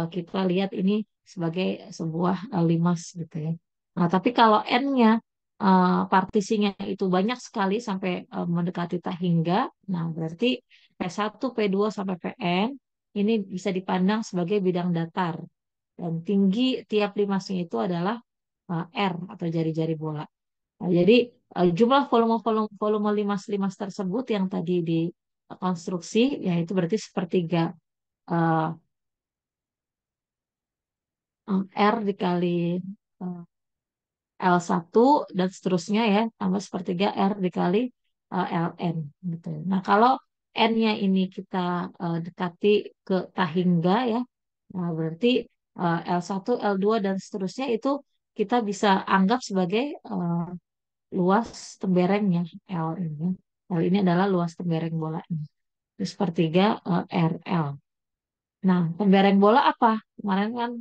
kita lihat ini sebagai sebuah limas gitu ya. Nah, tapi kalau n-nya partisinya itu banyak sekali sampai mendekati tak hingga, nah berarti P1, P2 sampai Pn ini bisa dipandang sebagai bidang datar. Dan tinggi tiap limasnya itu adalah R atau jari-jari bola. Nah, jadi jumlah volume-volume volume limas-limas tersebut yang tadi dikonstruksi, yaitu berarti sepertiga eh, R dikali eh, L1 dan seterusnya ya, tambah sepertiga R dikali Ln gitu. Nah, kalau N-nya ini kita dekati ke tahingga ya, nah berarti L1, L2 dan seterusnya itu kita bisa anggap sebagai luas temberengnya L ini. L ini adalah luas tembereng bolanya. Terus sepertiga RL. Nah, tembereng bola apa? Kemarin kan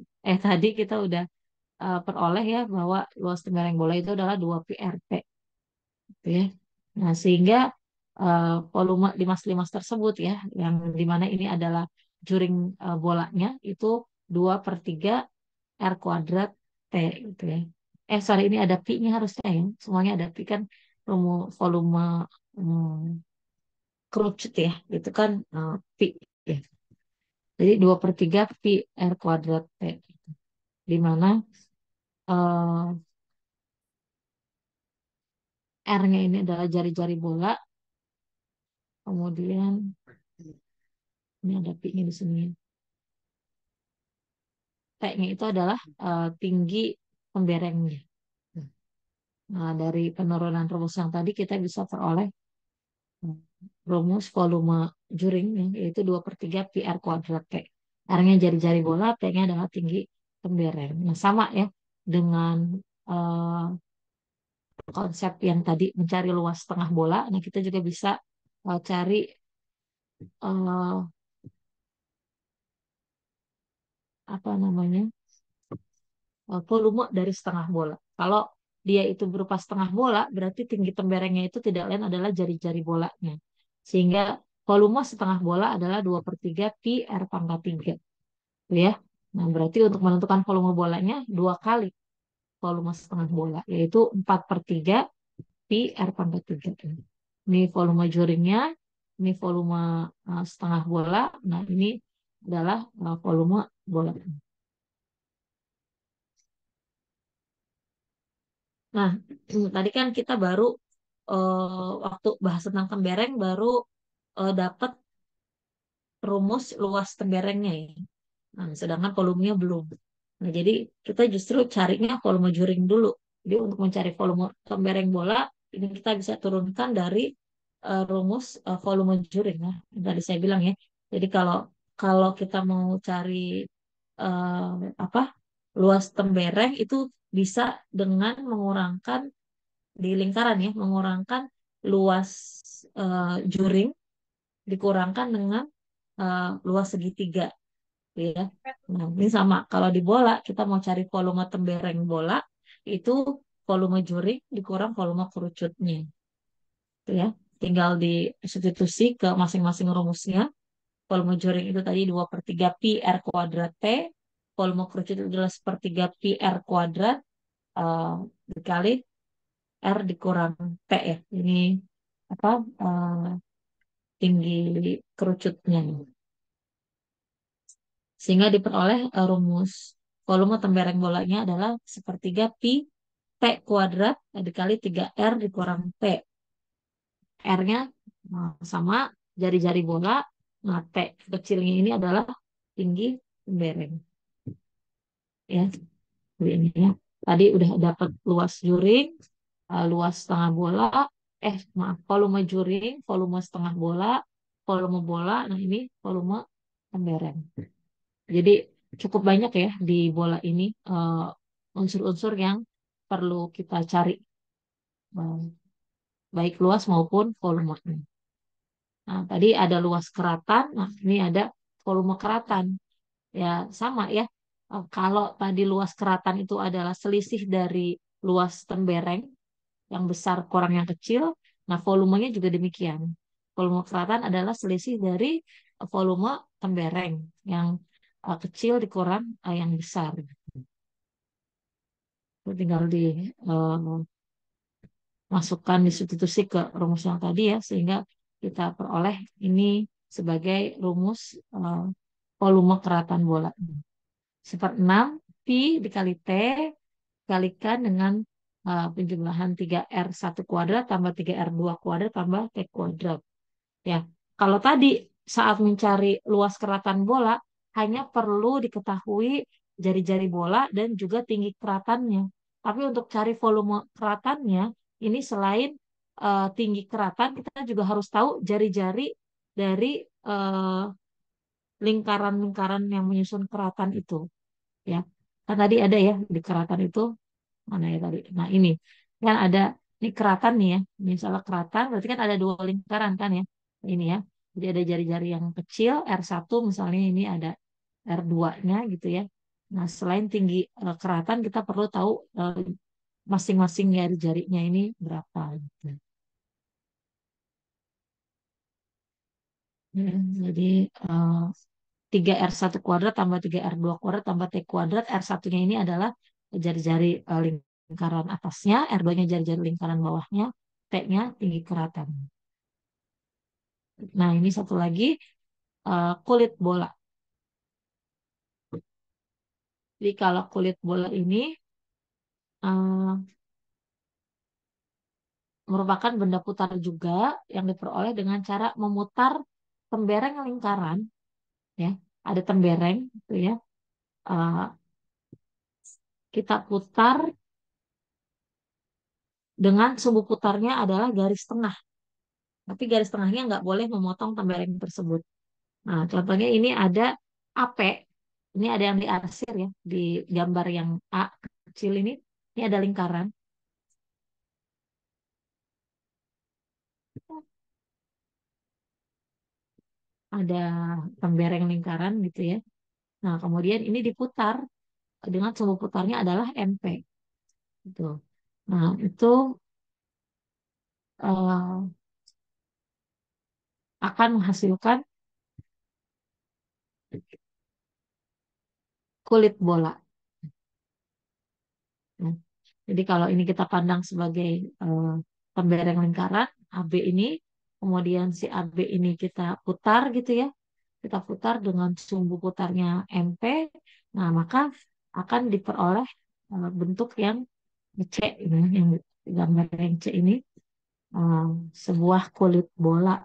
tadi kita udah peroleh ya bahwa luas tembereng bola itu adalah 2 pi RT gitu ya. Nah, sehingga volume limas-limas tersebut ya yang dimana ini adalah juring bolanya itu 2 per 3 R kuadrat T gitu ya. Sorry, ini ada pi-nya harusnya ya. Semuanya ada pi kan volume hmm, kerucut ya. Itu kan pi ya. Jadi 2 per 3 pi R kuadrat T. Di mana eh, R-nya ini adalah jari-jari bola. Kemudian ini ada pi-nya di sini. T-nya itu adalah tinggi pemberengnya. Nah, dari penurunan rumus yang tadi kita bisa peroleh rumus volume juring ya, yaitu 2 per 3 pi R kuadrat T. R-nya jari-jari bola, T-nya adalah tinggi pembereng. Nah, sama ya dengan eh, konsep yang tadi mencari luas tengah bola. Nah, kita juga bisa cari eh, apa namanya volume dari setengah bola. Kalau dia itu berupa setengah bola, berarti tinggi temberengnya itu tidak lain adalah jari-jari bolanya. Sehingga volume setengah bola adalah 2 per 3 pi R pangkat 3. Ya. Nah, berarti untuk menentukan volume bolanya dua kali volume setengah bola, yaitu 4 per 3 pi R pangkat 3. Ini volume juringnya, ini volume setengah bola. Nah, ini adalah volume bola. Nah, tadi kan kita baru waktu bahas tentang tembereng baru dapat rumus luas temberengnya ya. Nah, sedangkan volumenya belum. Nah, jadi kita justru carinya volume juring dulu. Jadi untuk mencari volume tembereng bola, ini kita bisa turunkan dari rumus volume juring ya. Yang tadi saya bilang ya. Jadi kalau kalau kita mau cari apa luas tembereng itu bisa dengan mengurangkan di lingkaran ya, mengurangkan luas juring dikurangkan dengan luas segitiga ya. Nah, ini sama. Kalau di bola kita mau cari volume tembereng bola itu volume juring dikurang volume kerucutnya. Itu ya. Tinggal di substitusi ke masing-masing rumusnya. Volume juring itu tadi 2 per 3 pi R kuadrat T. Volume kerucut itu adalah sepertiga pi R kuadrat eh, dikali R dikurang T ya. Ini apa tinggi kerucutnya. Sehingga diperoleh rumus volume tembereng bolanya adalah sepertiga pi T kuadrat dikali 3R dikurang T. R-nya sama jari-jari bola. Nah, T kecilnya ini adalah tinggi tembereng. Ya, jadi ini ya. Tadi udah dapat luas juring, luas setengah bola, maaf, volume juring, volume setengah bola, volume bola. Nah, ini volume tembereng. Jadi cukup banyak ya di bola ini unsur-unsur yang perlu kita cari, eh, baik luas maupun volumenya. Nah, tadi ada luas keratan, nah ini ada volume keratan. Ya, sama ya. Kalau tadi luas keratan itu adalah selisih dari luas tembereng yang besar kurang yang kecil, nah volumenya juga demikian. Volume keratan adalah selisih dari volume tembereng yang kecil dikurang yang besar. Itu tinggal dimasukkan disubstitusi ke rumus yang tadi ya, sehingga kita peroleh ini sebagai rumus eh, volume keratan bola. Seperenam Pi dikali T dikalikan dengan penjumlahan 3R1 kuadrat tambah 3R2 kuadrat tambah T kuadrat. Ya, kalau tadi saat mencari luas keratan bola hanya perlu diketahui jari-jari bola dan juga tinggi keratannya. Tapi untuk cari volume keratannya, ini selain tinggi keratan, kita juga harus tahu jari-jari dari eh, lingkaran-lingkaran yang menyusun keratan itu. Ya, kan tadi ada ya di keratan itu mana ya tadi. Nah ini kan ada ini keratan nih ya. Misalnya keratan berarti kan ada dua lingkaran kan ya. Ini ya. Jadi ada jari-jari yang kecil R1 misalnya ini ada R2-nya gitu ya. Nah selain tinggi keratan kita perlu tahu masing-masing jari-jarinya ini berapa gitu. Ya, jadi eh, 3R1 kuadrat tambah 3R2 kuadrat tambah T kuadrat. R1-nya ini adalah jari-jari lingkaran atasnya, R2-nya jari-jari lingkaran bawahnya, T-nya tinggi keratan. Nah, ini satu lagi kulit bola. Jadi kalau kulit bola ini eh, merupakan benda putar juga yang diperoleh dengan cara memutar tembereng lingkaran, ya. Ada tembereng, gitu ya. Eh, kita putar dengan sumbu putarnya adalah garis tengah. Tapi garis tengahnya nggak boleh memotong tembereng tersebut. Nah, contohnya ini ada AP. Ini ada yang diarsir ya. Di gambar yang A kecil ini. Ini ada lingkaran. Ada tembereng lingkaran gitu ya. Nah, kemudian ini diputar dengan sumbu putarnya adalah MP. Gitu. Nah, itu eh, akan menghasilkan kulit bola. Nah, jadi kalau ini kita pandang sebagai eh, tembereng lingkaran AB ini, kemudian si AB ini kita putar gitu ya, kita putar dengan sumbu putarnya MP, nah maka akan diperoleh bentuk yang C ini, yang gambar yang C ini, eh, sebuah kulit bola.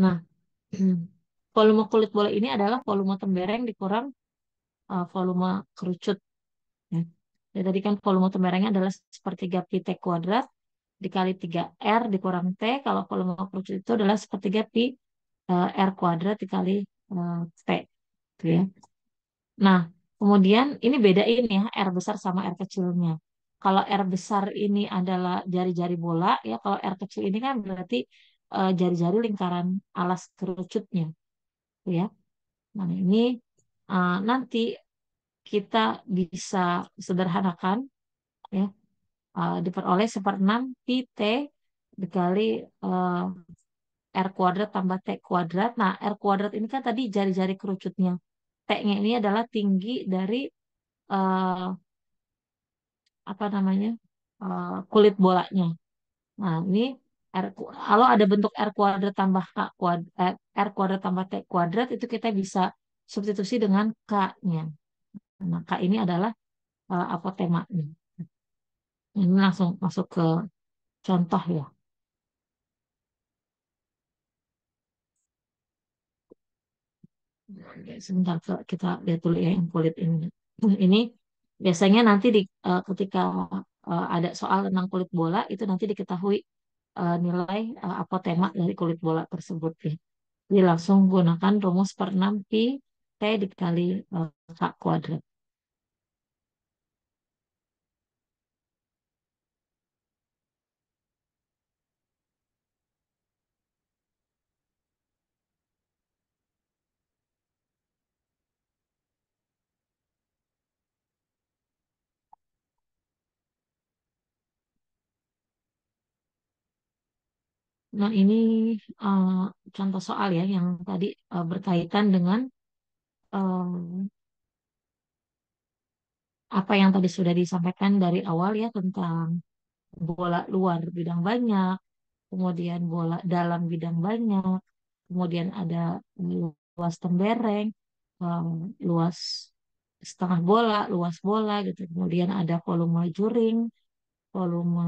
Nah, volume kulit bola ini adalah volume tembereng dikurang volume kerucut. Ya. Jadi tadi kan volume temberengnya adalah sepertiga pi T kuadrat dikali 3R dikurang T. Kalau volume kerucut itu adalah sepertiga pi R kuadrat dikali T. Gitu ya. Nah, kemudian ini bedain ya R besar sama R kecilnya. Kalau R besar ini adalah jari-jari bola, ya kalau R kecil ini kan berarti jari-jari lingkaran alas kerucutnya. Gitu ya. Nah, ini nanti kita bisa sederhanakan ya diperoleh seperenam pi t dikali eh, r kuadrat tambah t kuadrat. Nah, r kuadrat ini kan tadi jari-jari kerucutnya. T-nya ini adalah tinggi dari eh, apa namanya kulit bolanya. Nah, ini kalau ada bentuk r kuadrat tambah k kuadrat, r kuadrat tambah t kuadrat itu kita bisa substitusi dengan k-nya. Nah, k ini adalah apotemanya. Ini langsung masuk ke contoh ya. Oke, sebentar kita lihat dulu ya yang kulit ini. Ini biasanya nanti ketika ada soal tentang kulit bola itu nanti diketahui nilai apotema dari kulit bola tersebut ya. Jadi langsung gunakan rumus per 6 pi t dikali k kuadrat. Nah, ini eh, contoh soal ya yang tadi berkaitan dengan eh, apa yang tadi sudah disampaikan dari awal ya tentang bola luar bidang banyak, kemudian bola dalam bidang banyak, kemudian ada luas tembereng, em, luas setengah bola, luas bola gitu. Kemudian ada volume juring, volume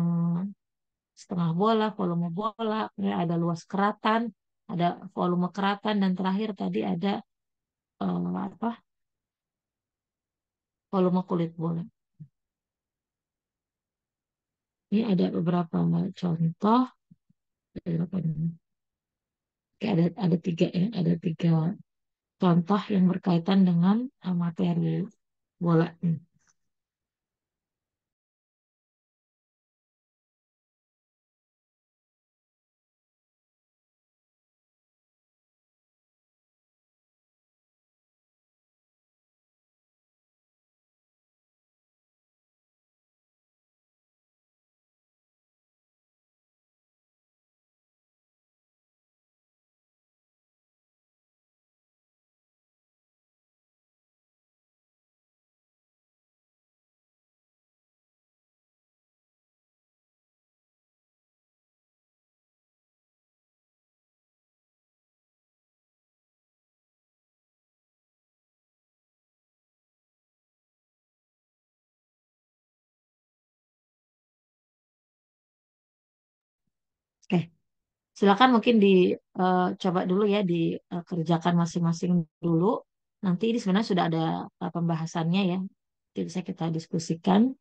setengah bola, volume bola, kemudian ada luas keratan, ada volume keratan, dan terakhir tadi ada apa? Volume kulit bola. Ini ada beberapa contoh, beberapa ini. Oke, ada tiga ya, ada tiga contoh yang berkaitan dengan materi bola. Oke, silakan mungkin dicoba dulu ya, dikerjakan masing-masing dulu. Nanti ini sebenarnya sudah ada pembahasannya ya, nanti bisa kita diskusikan.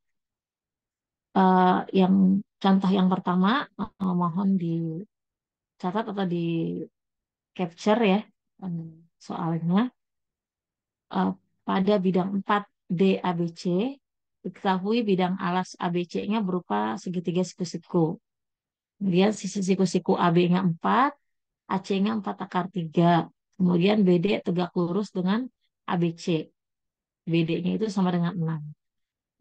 Yang contoh yang pertama, mohon dicatat atau di capture ya, soalnya. Eh, Pada bidang 4D ABC, diketahui bidang alas ABC-nya berupa segitiga siku-siku. Kemudian sisi siku-siku AB-nya 4, AC-nya 4 akar 3. Kemudian BD tegak lurus dengan ABC. BD-nya itu sama dengan 6.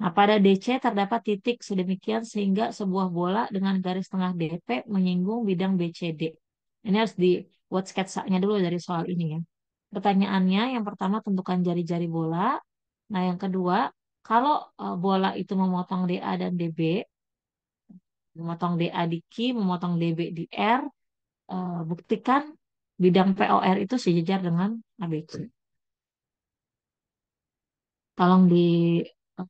Nah, pada DC terdapat titik sedemikian sehingga sebuah bola dengan garis tengah DP menyinggung bidang BCD. Ini harus dibuat sketsanya dulu dari soal ini ya. Pertanyaannya, yang pertama tentukan jari-jari bola. Nah, yang kedua, kalau bola itu memotong DA dan DB, memotong DA di Q, memotong DB di R, buktikan bidang POR itu sejajar dengan ABC. Tolong di eh,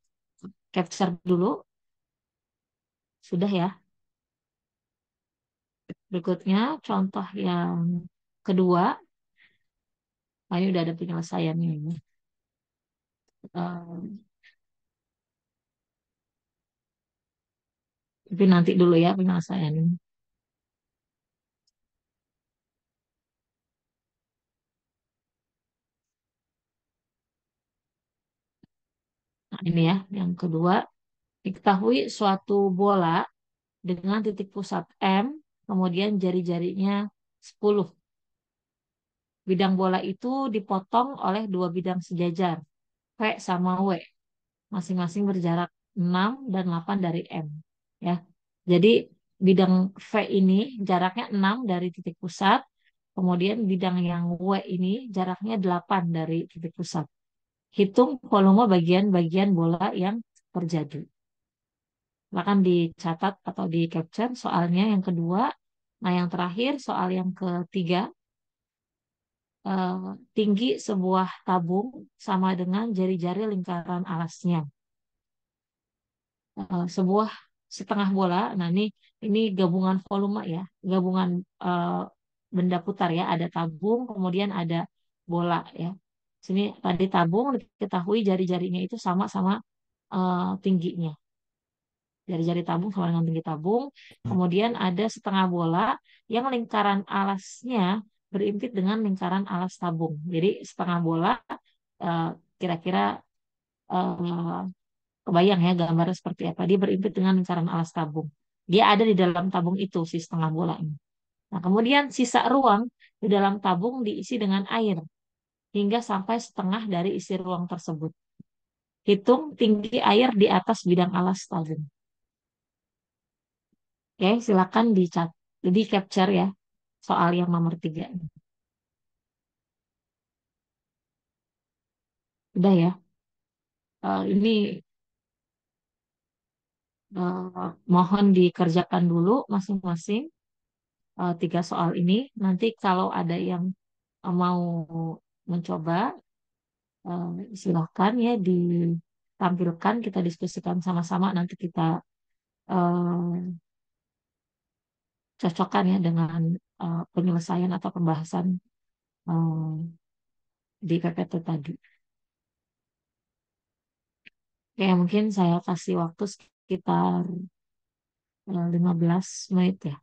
capture dulu, sudah ya. Berikutnya, contoh yang kedua, ini udah ada penyelesaiannya ini. Eh, tapi nanti dulu ya penyelesaiannya. Nah, ini ya, yang kedua, diketahui suatu bola dengan titik pusat M, kemudian jari-jarinya 10. Bidang bola itu dipotong oleh dua bidang sejajar, V sama W, masing-masing berjarak 6 dan 8 dari M. Ya. Jadi bidang V ini jaraknya 6 dari titik pusat, kemudian bidang yang W ini jaraknya 8 dari titik pusat. Hitung volume bagian-bagian bola yang terjadi. Silakan dicatat atau di capture soalnya yang kedua. Nah, yang terakhir soal yang ketiga, eh, tinggi sebuah tabung sama dengan jari-jari lingkaran alasnya. Sebuah setengah bola. Nah, ini gabungan volume ya, gabungan eh, benda putar ya. Ada tabung, kemudian ada bola ya. Sini tadi tabung diketahui jari-jarinya itu sama-sama tingginya. Jari-jari tabung sama dengan tinggi tabung. Kemudian ada setengah bola yang lingkaran alasnya berimpit dengan lingkaran alas tabung. Jadi setengah bola eh, kira-kira eh, kebayang ya gambarnya seperti apa. Dia berimpit dengan lingkaran alas tabung. Dia ada di dalam tabung itu si setengah bola ini. Nah, kemudian sisa ruang di dalam tabung diisi dengan air hingga sampai setengah dari isi ruang tersebut. Hitung tinggi air di atas bidang alas tabung. Oke, silakan dicatat. Jadi capture ya soal yang nomor 3. Udah ya. Ini mohon dikerjakan dulu masing-masing 3 soal ini. Nanti kalau ada yang mau mencoba, silahkan ya ditampilkan, kita diskusikan sama-sama. Nanti kita eh, cocokkan ya dengan penyelesaian atau pembahasan eh, di PPT tadi. Ya, mungkin saya kasih waktu sekitar 15 menit ya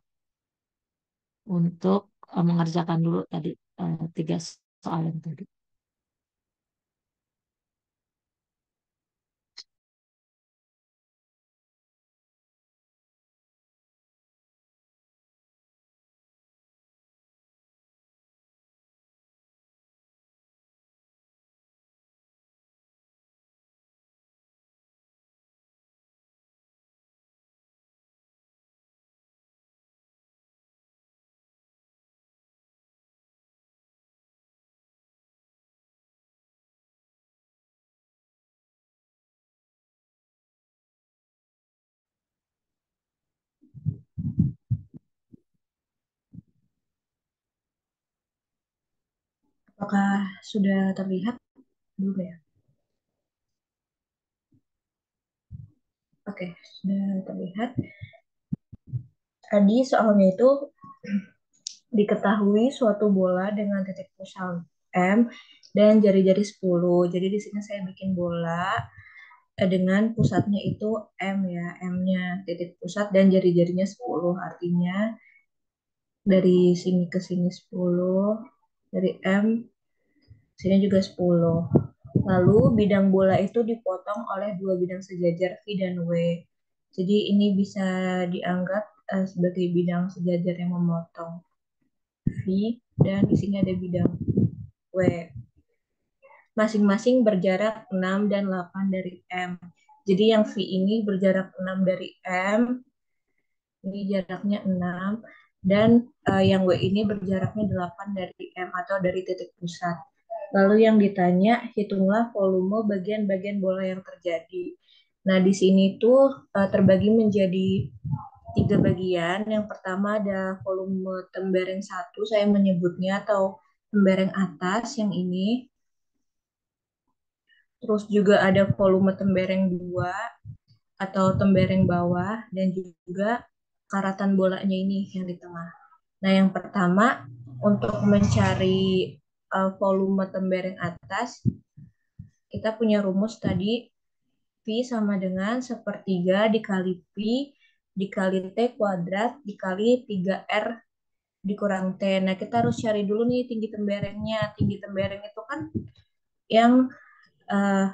untuk mengerjakan dulu tadi 3 soal yang tadi. Apakah sudah terlihat? Belum ya? Oke, sudah terlihat. Tadi soalnya itu diketahui suatu bola dengan titik pusat M dan jari-jari 10. Jadi di sini saya bikin bola dengan pusatnya itu M ya, M-nya titik pusat dan jari-jarinya 10. Artinya dari sini ke sini 10, dari M sini juga 10. Lalu bidang bola itu dipotong oleh dua bidang sejajar V dan W. Jadi ini bisa dianggap sebagai bidang sejajar yang memotong V, dan di sini ada bidang W. Masing-masing berjarak 6 dan 8 dari M. Jadi yang V ini berjarak 6 dari M, ini jaraknya 6, dan yang W ini berjaraknya 8 dari M atau dari titik pusat. Lalu yang ditanya, hitunglah volume bagian-bagian bola yang terjadi. Nah, di sini tuh terbagi menjadi 3 bagian. Yang pertama ada volume tembereng 1, saya menyebutnya, atau tembereng atas yang ini. Terus juga ada volume tembereng 2 atau tembereng bawah, dan juga karatan bolanya ini yang di tengah. Nah, yang pertama untuk mencari volume tembereng atas, kita punya rumus tadi, V sama dengan sepertiga dikali P dikali T kuadrat dikali 3R dikurang T. Nah, kita harus cari dulu nih tinggi temberengnya. Tinggi tembereng itu kan yang uh,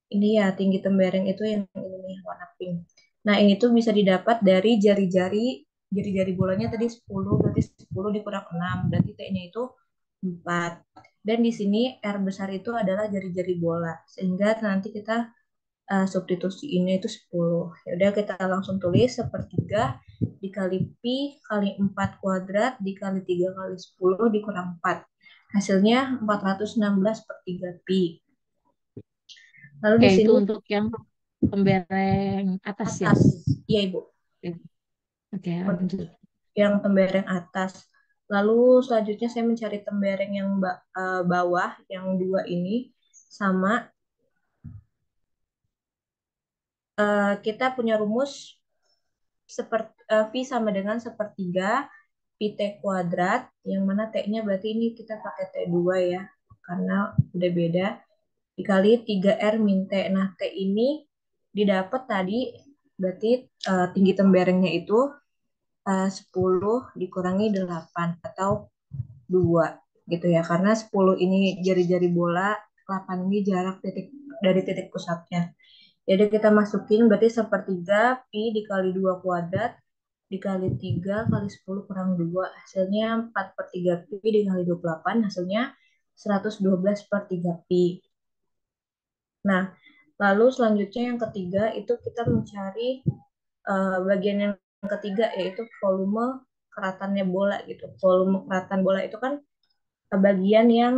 ini ya, tinggi tembereng itu yang ini nih, warna pink. Nah, ini tuh bisa didapat dari jari-jari bolanya tadi 10, berarti 10 dikurang 6, berarti T-nya itu 4. Dan di sini R besar itu adalah jari-jari bola. Sehingga nanti kita substitusi ini itu 10. Ya udah, kita langsung tulis sepertiga dikali pi kali 4 kuadrat dikali 3 kali 10 dikurang 4. Hasilnya 416 per 3 pi. Lalu Oke, di itu sini untuk yang tembereng atas ya. atas, iya Ibu, Oke, oke, lanjut. yang tembereng atas. Lalu selanjutnya saya mencari tembereng yang bawah, yang dua ini sama. Kita punya rumus seperti V sama dengan sepertiga pi T kuadrat, yang mana T-nya berarti ini kita pakai T2 ya, karena udah beda, dikali 3R min T. Nah, T ini didapat tadi, berarti tinggi temberengnya itu 10 dikurangi 8 atau 2 gitu ya, karena 10 ini jari-jari bola, 8 ini jarak titik dari titik pusatnya. Jadi kita masukin berarti sepertiga pi dikali 2 kuadrat dikali 3 kali 10 kurang 2. Hasilnya 4 per 3 pi dikali 28. Hasilnya 112 per 3 pi. Nah, lalu selanjutnya yang ketiga itu kita mencari bagian yang ketiga yaitu volume keratannya bola gitu. Volume keratan bola itu kan bagian yang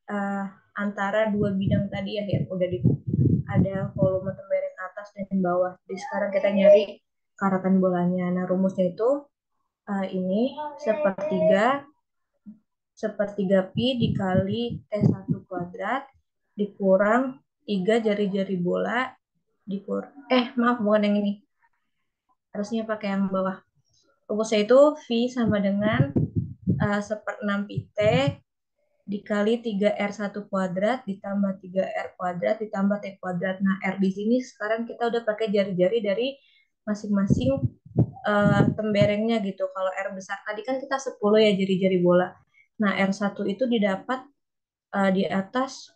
uh, antara dua bidang tadi ya yang udah di ada volume tembereng atas dan bawah. Jadi sekarang kita nyari karatan bolanya. Nah, rumusnya itu ini sepertiga sepertiga pi dikali T1 kuadrat dikurang 3 jari-jari bola dikurang maaf bukan yang ini, harusnya pakai yang bawah. Rumusnya itu V sama dengan 1/6 pi T dikali 3R1 kuadrat ditambah 3R kuadrat ditambah T kuadrat. Nah, R di sini sekarang kita udah pakai jari-jari dari masing-masing temberengnya gitu. Kalau R besar tadi kan kita 10 ya jari-jari bola. Nah, R1 itu didapat di atas.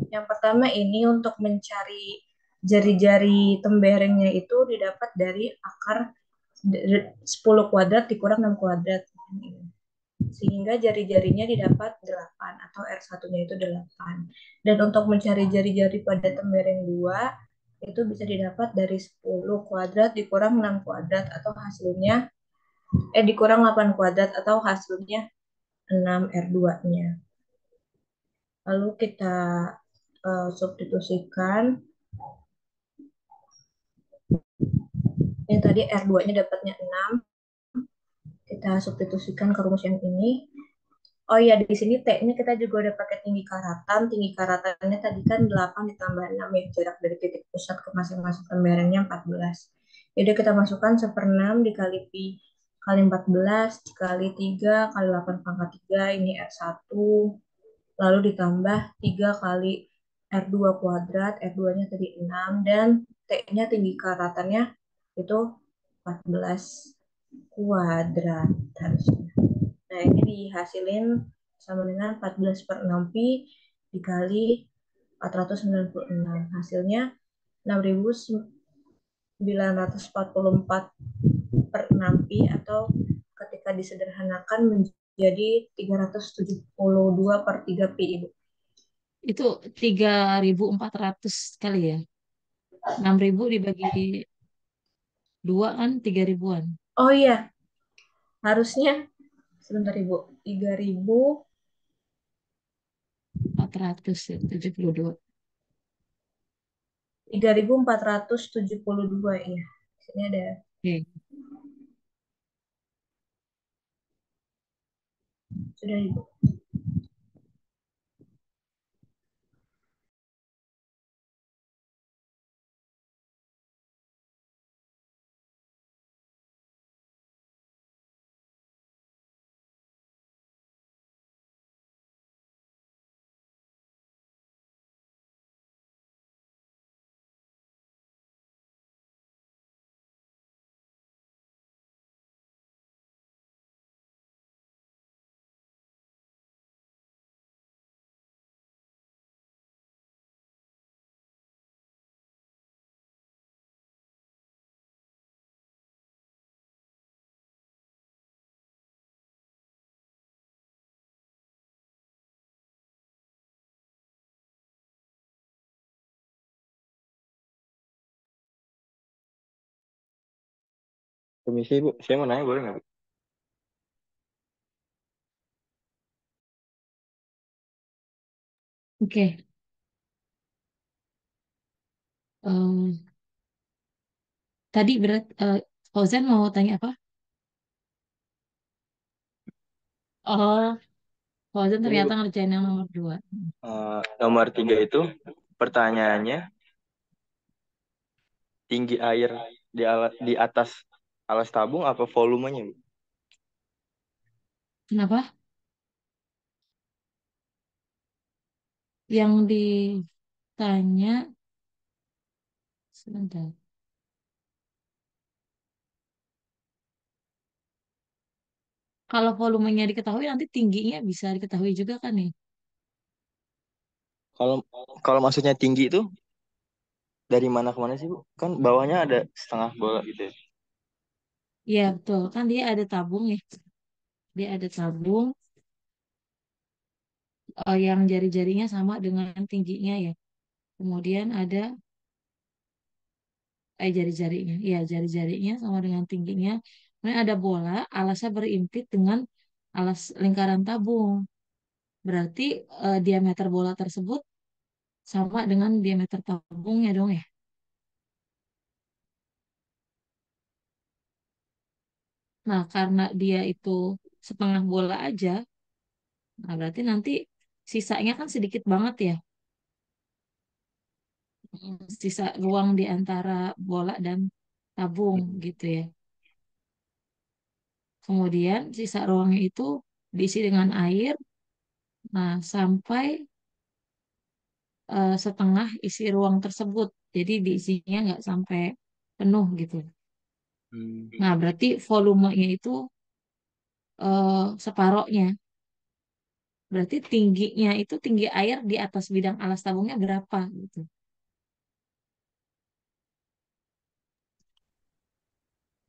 Yang pertama ini untuk mencari jari-jari temberengnya itu didapat dari akar 10 kuadrat dikurang 6 kuadrat. Sehingga jari-jarinya didapat 8 atau R1-nya itu 8. Dan untuk mencari jari-jari pada tembereng 2 itu bisa didapat dari 10 kuadrat dikurang 6 kuadrat atau hasilnya dikurang 8 kuadrat atau hasilnya 6 R2-nya. Lalu kita substitusikan. Yang tadi R2-nya dapatnya 6, kita substitusikan ke rumus yang ini. Oh iya, di sini T-nya kita juga udah pakai tinggi karatan. Tinggi karatannya tadi kan 8 ditambah 6 ya, jarak dari titik pusat ke masing-masing temberengnya 14. Jadi kita masukkan 1/6 dikali pi kali 14 dikali 3 kali 8 pangkat 3, ini R1. Lalu ditambah 3 kali R2 kuadrat, R2-nya tadi 6, dan T-nya tinggi karatannya itu 14 kuadrat harusnya. Nah, ini dihasilin sama dengan 14/6 pi dikali 496. Hasilnya 6.944/6 pi atau ketika disederhanakan menjadi 372/3 pi, Ibu. Itu 3.400 kali ya. 6.000 dibagi dua kan 3 ribuan. Oh iya, harusnya sebentar Ibu. 400 ya, 72. 3.472 ya. Sini ada. Oke. Sudah Ibu. Permisi Bu, saya mau nanya boleh nggak Bu? Oke. Em, tadi berat Fauzan mau tanya apa? Oh, Fauzan Ini ternyata Bu, ngerjain yang nomor 2. nomor 3 itu pertanyaannya tinggi air di atas alas tabung apa volumenya Bu? Kenapa? Yang ditanya sebentar. Kalau volumenya diketahui nanti tingginya bisa diketahui juga kan nih? Kalau kalau maksudnya tinggi itu dari mana ke mana sih Bu? Kan bawahnya ada setengah bola gitu ya. Iya betul. Kan dia ada tabung ya. Dia ada tabung yang jari-jarinya sama dengan tingginya ya. Kemudian ada jari-jarinya. Iya, jari-jarinya sama dengan tingginya. Kemudian ada bola, alasnya berimpit dengan alas lingkaran tabung. Berarti diameter bola tersebut sama dengan diameter tabungnya dong ya. Nah, karena dia itu setengah bola aja, nah berarti nanti sisanya kan sedikit banget ya. Sisa ruang di antara bola dan tabung Hmm. gitu ya. Kemudian sisa ruangnya itu diisi dengan air. Nah, sampai setengah isi ruang tersebut. Jadi diisinya nggak sampai penuh gitu. Hmm. Nah, berarti volumenya itu separohnya. Berarti tingginya itu tinggi air di atas bidang alas tabungnya berapa gitu.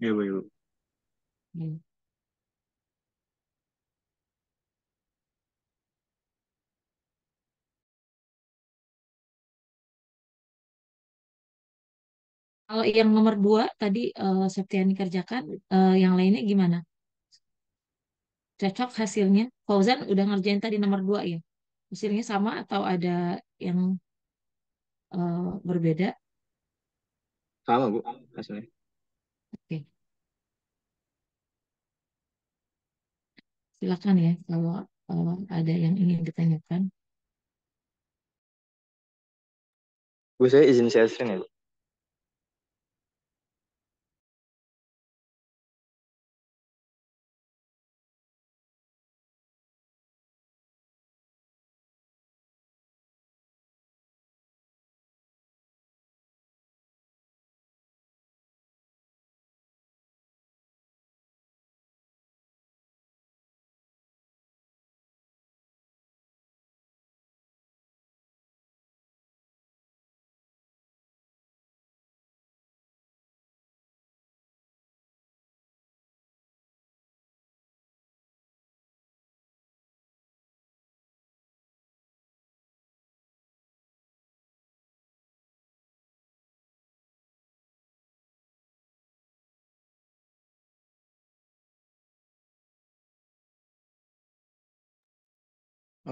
Iya, Bu. Ibu. Hmm. Kalau yang nomor dua tadi Septiani kerjakan, yang lainnya gimana? Cocok hasilnya? Fauzan udah ngerjain tadi nomor dua ya? Hasilnya sama atau ada yang berbeda? Sama, Bu, hasilnya. Oke, silakan ya kalau ada yang ingin ditanyakan. Bu, saya izin share screen ya, Bu.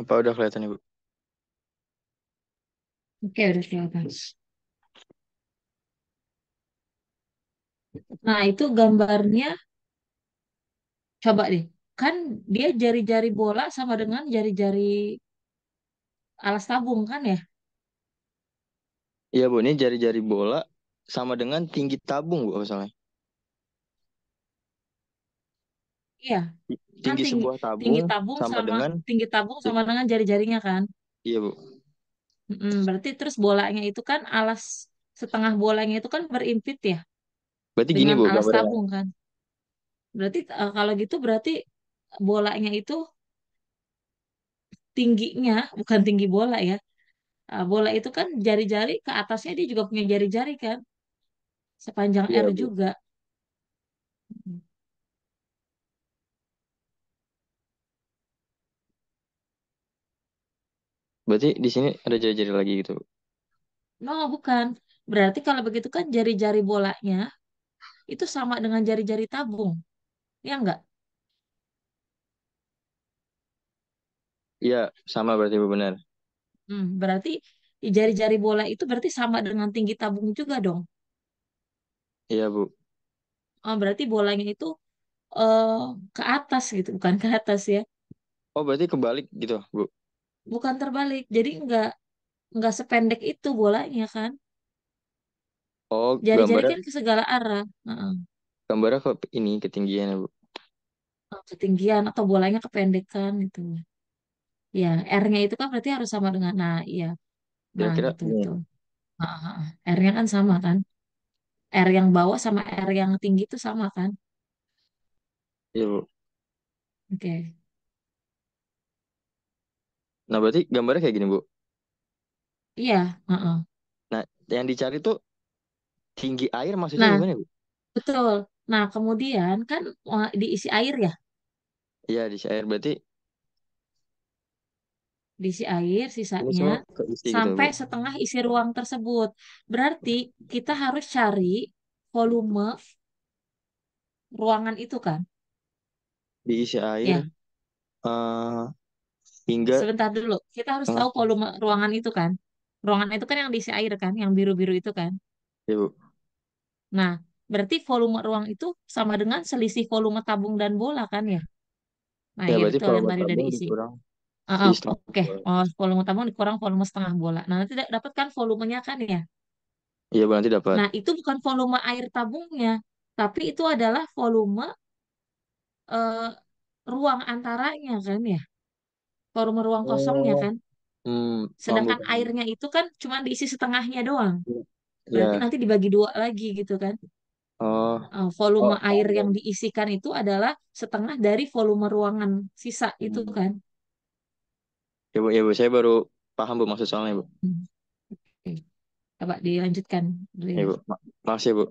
Apa udah kelihatan ya, Bu? Oke, udah kelihatan. Nah, itu gambarnya, coba deh. Kan dia jari-jari bola sama dengan jari-jari alas tabung kan ya? Iya, Bu, ini jari-jari bola sama dengan tinggi tabung, Bu, misalnya. Iya, kan Tinggi tinggi sebuah tinggi tabung tabung sama sama dengan tinggi tabung sama dengan jari-jarinya kan? iya, Bu. Berarti terus bolanya itu kan alas setengah bolanya itu kan berimpit ya Berarti gini, dengan Bu, alas gambarnya. tabung kan? Berarti kalau gitu berarti bolanya itu tingginya bukan tinggi bola ya. Bola itu kan jari-jari ke atasnya dia juga punya jari-jari kan, sepanjang R Iya, Bu. juga. Berarti di sini ada jari-jari lagi gitu, Bu. No, bukan. Berarti kalau begitu kan jari-jari bolanya itu sama dengan jari-jari tabung. Ya enggak? Iya, sama berarti, Bu, benar. Berarti jari-jari bola itu berarti sama dengan tinggi tabung juga dong. Iya, Bu. Berarti bolanya itu eh, ke atas gitu, bukan ke atas ya. Oh, berarti kebalik gitu, Bu. Bukan terbalik. Jadi enggak sependek itu bolanya kan. Oh, Jari-jari gambarnya kan ke segala arah. Heeh. gambarnya ke ini ketinggian ya, Bu. Ketinggian atau bolanya kependekan gitu. Ya, R-nya itu kan berarti harus sama dengan, nah iya, nah Kira-kira gitu ini. itu. R-nya kan sama kan? R yang bawah sama R yang tinggi itu sama kan? Iya, Bu. Oke. Nah, berarti gambarnya kayak gini, Bu. Iya, heeh. Nah, yang dicari tuh tinggi air maksudnya Nah, gimana, Bu? betul. Nah, kemudian kan diisi air ya. Iya, di air berarti diisi air Ini sisanya semua keisi gitu sampai Bu. setengah isi ruang tersebut. Berarti kita harus cari volume ruangan itu kan. Diisi air Ya, eh, hingga sebentar dulu. Kita harus tahu setengah. volume ruangan itu kan. Ruangan itu kan yang diisi air kan, yang biru-biru itu kan. Ya Bu. Nah, berarti volume ruang itu sama dengan selisih volume tabung dan bola kan ya? Nah, Ya iya berarti betul yang volume tadi udah tabung diisi. dikurang Ah, di ah, setengah oke. bola. Oh, volume tabung dikurang volume setengah bola. Nah, nanti dapat kan volumenya kan ya? Iya Bu, nanti dapat. Nah, itu bukan volume air tabungnya, tapi itu adalah volume eh, ruang antaranya kan ya? Volume ruang kosongnya Oh, kan? paham Bu, Sedangkan paham. airnya itu kan cuma diisi setengahnya doang. Berarti Ya. nanti dibagi dua lagi gitu kan? Oh, Volume oh, air paham, yang paham. diisikan itu adalah setengah dari volume ruangan sisa itu Hmm. kan? Ya Bu, saya baru paham Bu maksud soalnya Bu. Hmm. Oke. Coba dilanjutkan dulu Ya ya. Bu, makasih ya Bu.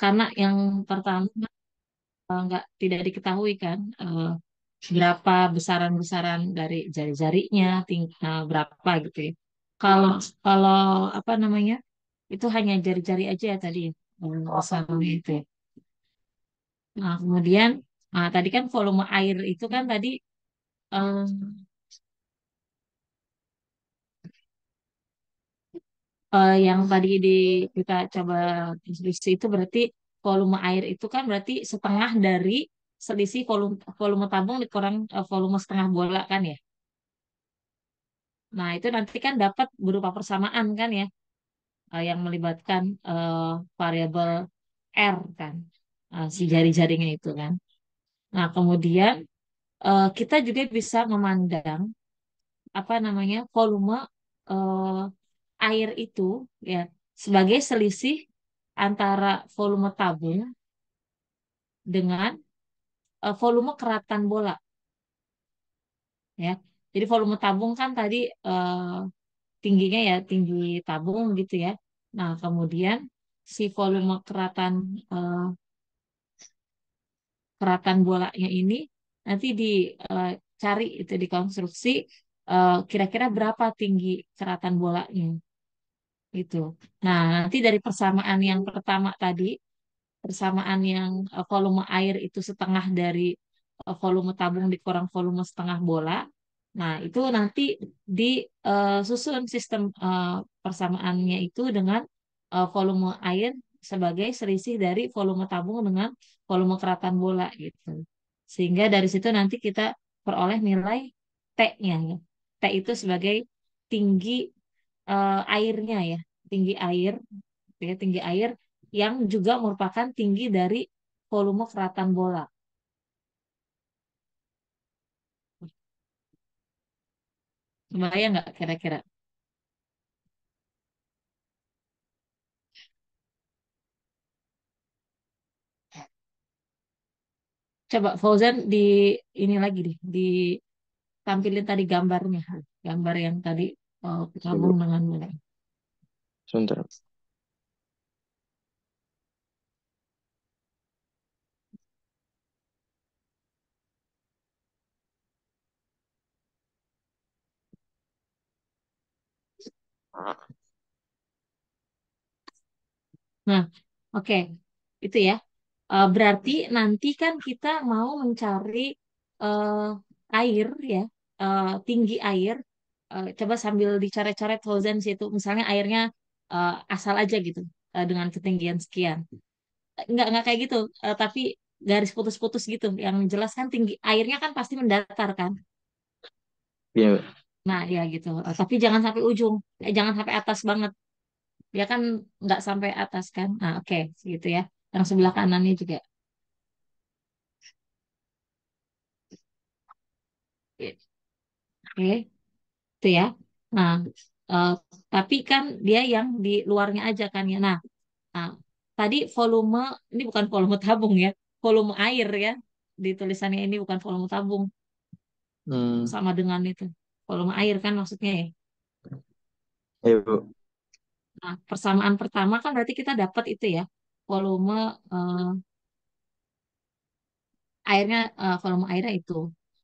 Karena yang pertama nggak tidak diketahui kan berapa besaran-besaran dari jari-jarinya, berapa gitu ya. Kalau kalau apa namanya itu hanya jari-jari aja ya tadi besarannya itu ya. Nah, kemudian tadi kan volume air itu kan tadi eh, yang tadi kita coba diskusi itu berarti volume air itu kan berarti setengah dari selisih volume volume tabung dikurang volume setengah bola kan ya. Nah, itu nanti kan dapat berupa persamaan kan ya, yang melibatkan variabel R kan, si jari-jarinya itu kan. Nah, kemudian kita juga bisa memandang apa namanya volume eh, air itu ya sebagai selisih antara volume tabung dengan volume keratan bola ya. Jadi volume tabung kan tadi tingginya ya tinggi tabung gitu ya. Nah, kemudian si volume keratan bolanya ini nanti dicari itu dikonstruksi kira-kira berapa tinggi keratan bolanya itu. Nah, nanti dari persamaan yang pertama tadi, persamaan yang volume air itu setengah dari volume tabung dikurang volume setengah bola. Nah, itu nanti disusun sistem persamaannya itu dengan volume air sebagai selisih dari volume tabung dengan volume keratan bola gitu. Sehingga dari situ nanti kita peroleh nilai T-nya ya. T itu sebagai tinggi airnya ya, tinggi air, ya, tinggi air yang juga merupakan tinggi dari volume keratan bola. Kebayang nggak kira-kira? Coba Fauzan ini lagi deh, ditampilin tadi gambarnya, gambar yang tadi Ya Bu, gabung dengan bola. sebentar. Nah, oke. Itu ya. Berarti nanti kan kita mau mencari eh, air ya, tinggi air. Coba sambil dicoret-coret Fauzan situ. Misalnya airnya asal aja gitu, dengan ketinggian sekian. Nggak kayak gitu, tapi garis putus-putus gitu. Yang jelas kan tinggi airnya kan pasti mendatar kan. Iya. Nah, ya gitu. Tapi jangan sampai ujung, jangan sampai atas banget. Dia kan nggak sampai atas kan. Nah, oke, gitu ya. Yang sebelah kanannya juga. Oke, itu ya. Nah, eh, tapi kan dia yang di luarnya aja kan ya. Nah, tadi volume, ini bukan volume tabung ya. Volume air ya. Di tulisannya ini bukan volume tabung. Hmm. Sama dengan itu. Volume air kan maksudnya ya. Iya, Bu. Nah, persamaan pertama kan berarti kita dapat itu ya. Volume eh, volume airnya itu.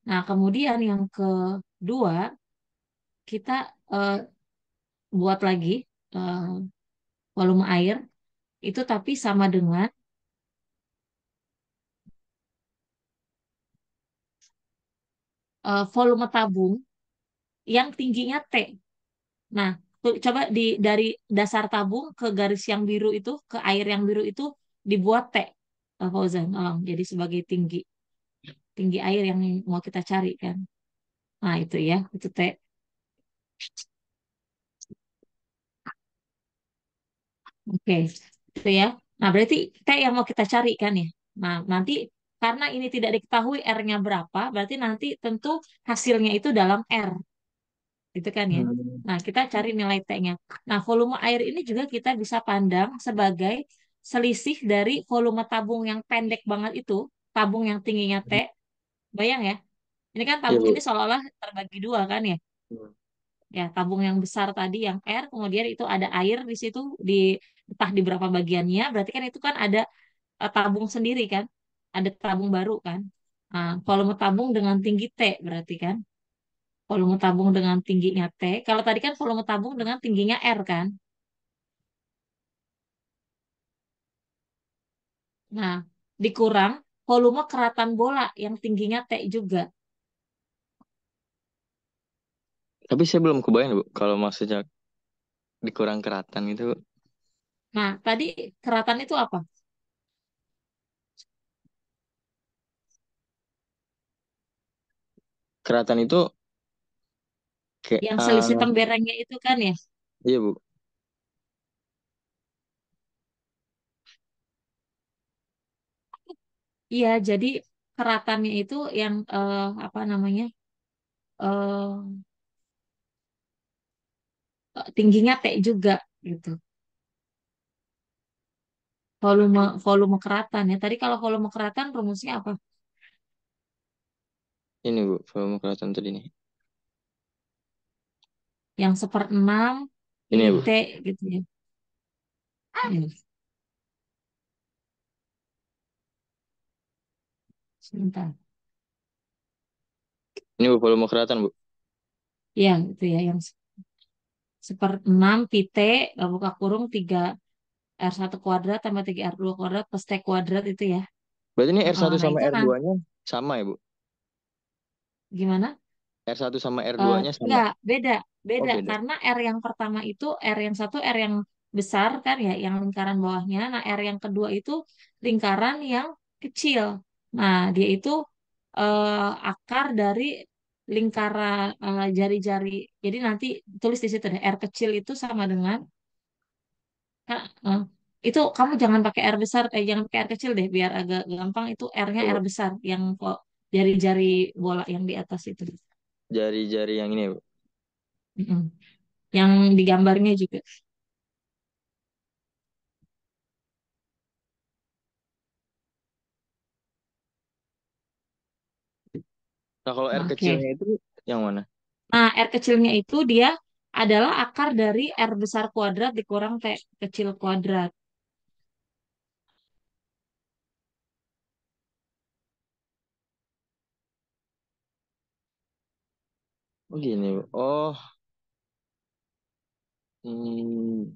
Nah, kemudian yang kedua, kita eh, buat lagi eh, volume air itu tapi sama dengan volume tabung yang tingginya T. Nah, coba dari dasar tabung ke garis yang biru itu, ke air yang biru itu dibuat T. Fauzan, jadi sebagai tinggi tinggi air yang mau kita cari kan. Nah, itu ya, itu T. Oke, itu ya. Nah, berarti T yang mau kita cari kan ya. Nah, nanti karena ini tidak diketahui R-nya berapa, berarti nanti tentu hasilnya itu dalam R. Gitu kan ya. Hmm. Nah, kita cari nilai T-nya. Nah, volume air ini juga kita bisa pandang sebagai selisih dari volume tabung yang pendek banget itu, tabung yang tingginya T. Bayang ya, ini kan Iya, tabung Bu. ini seolah-olah terbagi dua kan ya. Hmm. Ya, tabung yang besar tadi yang R, kemudian itu ada air di situ di entah di berapa bagiannya, berarti kan itu kan ada tabung sendiri kan, ada tabung baru kan. Nah, volume tabung dengan tinggi T berarti kan. Volume tabung dengan tingginya T. Kalau tadi kan volume tabung dengan tingginya R kan. Nah, dikurang volume keratan bola yang tingginya T juga. Tapi saya belum kebayang, Bu, kalau maksudnya dikurang keratan itu. Nah, tadi keratan itu apa? Keratan itu kayak Yang selisih temberengnya itu kan ya. iya, Bu. Iya, jadi keratannya itu yang apa namanya? eh tingginya T juga gitu. Volume keratan ya. Tadi kalau volume keratan rumusnya apa? Ini, Bu, volume keratan tadi nih. Yang seperenam Ini ya, Bu. IT gitu ya. Hmm, sebentar. Ini, Bu, volume keratan, Bu. Ya, itu ya yang seperenam PT buka kurung 3R1 kuadrat tambah 3R2 kuadrat plus T kuadrat itu ya. Berarti ini Heeh, R1 nah sama itu nanti R2-nya sama ya, Bu? gimana? R1 sama R2-nya sama. Enggak, beda, Oh, beda. beda. Karena R yang pertama itu R yang satu R yang besar kan ya, yang lingkaran bawahnya. Nah, R yang kedua itu lingkaran yang kecil. Nah, dia itu akar dari lingkaran jari-jari. Jadi nanti tulis di situ deh, R kecil itu sama dengan Kak, itu kamu jangan pakai R besar, jangan pakai R kecil deh, biar agak gampang. Itu R-nya R Coba. besar, yang kok jari-jari bola yang di atas itu. Jari-jari yang ini ya, Bu. Mm-mm. Yang di gambarnya juga. Nah, kalau R Oke. kecilnya itu yang mana? Nah, R kecilnya itu dia adalah akar dari R besar kuadrat dikurang T kecil kuadrat. Oh, gini, Bu. Oh, Hmm,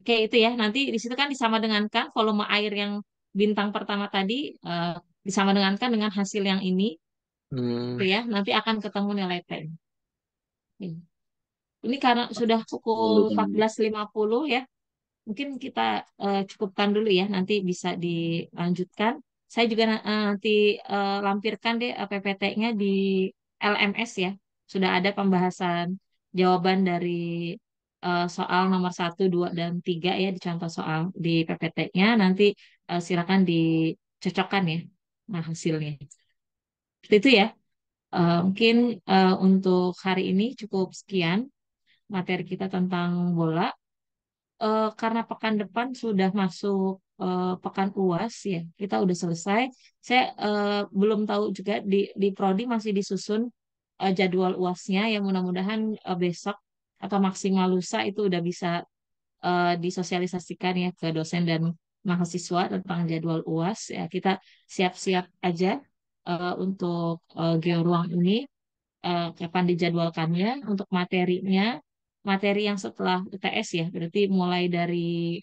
Oke, itu ya. Nanti di situ kan disama dengankan volume air yang bintang pertama tadi eh, disama dengankan dengan hasil yang ini, hmm, gitu ya. Nanti akan ketemu nilai T. Ini karena sudah dulu pukul dulu. 14.50 ya. Mungkin kita cukupkan dulu ya, nanti bisa dilanjutkan. Saya juga nanti lampirkan deh PPT-nya di LMS ya. Sudah ada pembahasan jawaban dari soal nomor 1, 2, dan 3 ya di contoh soal di PPT-nya. Nanti silakan dicocokkan ya, nah hasilnya. Seperti itu ya. Mungkin untuk hari ini cukup sekian materi kita tentang bola. Karena pekan depan sudah masuk pekan UAS ya, kita udah selesai. Saya belum tahu juga di Prodi masih disusun jadwal UASnya ya, mudah-mudahan besok atau maksimal lusa itu udah bisa disosialisasikan ya ke dosen dan mahasiswa tentang jadwal UAS ya. Kita siap-siap aja untuk georuang ini kapan dijadwalkannya untuk materinya, materi yang setelah UTS ya, berarti mulai dari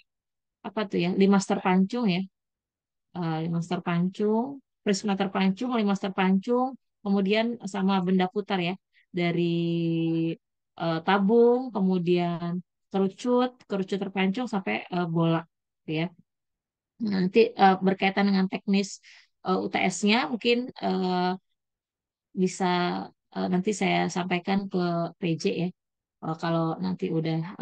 apa tuh ya, limaster pancung ya, limaster pancung, prisma terpancung, limaster pancung, kemudian sama benda putar ya, dari tabung, kemudian kerucut, kerucut terpancung sampai bola, gitu ya. Nanti berkaitan dengan teknis UTS-nya mungkin bisa nanti saya sampaikan ke PJ ya. Kalau nanti udah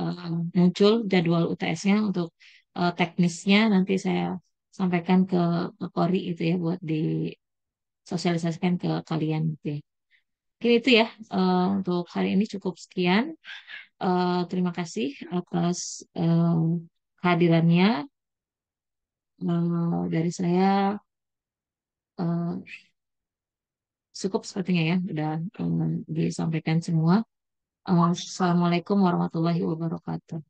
muncul jadwal UTS-nya untuk teknisnya nanti saya sampaikan ke Kori itu ya buat disosialisasikan ke kalian gitu ya. Mungkin itu ya untuk hari ini cukup sekian. Terima kasih atas kehadirannya dari saya. Cukup sepertinya ya, udah disampaikan semua. Assalamualaikum warahmatullahi wabarakatuh.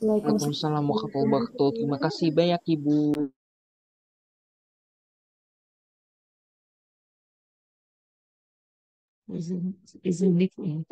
Waalaikumsalam warahmatullahi wabarakatuh. Terima kasih banyak Ibu. Izin lift ya.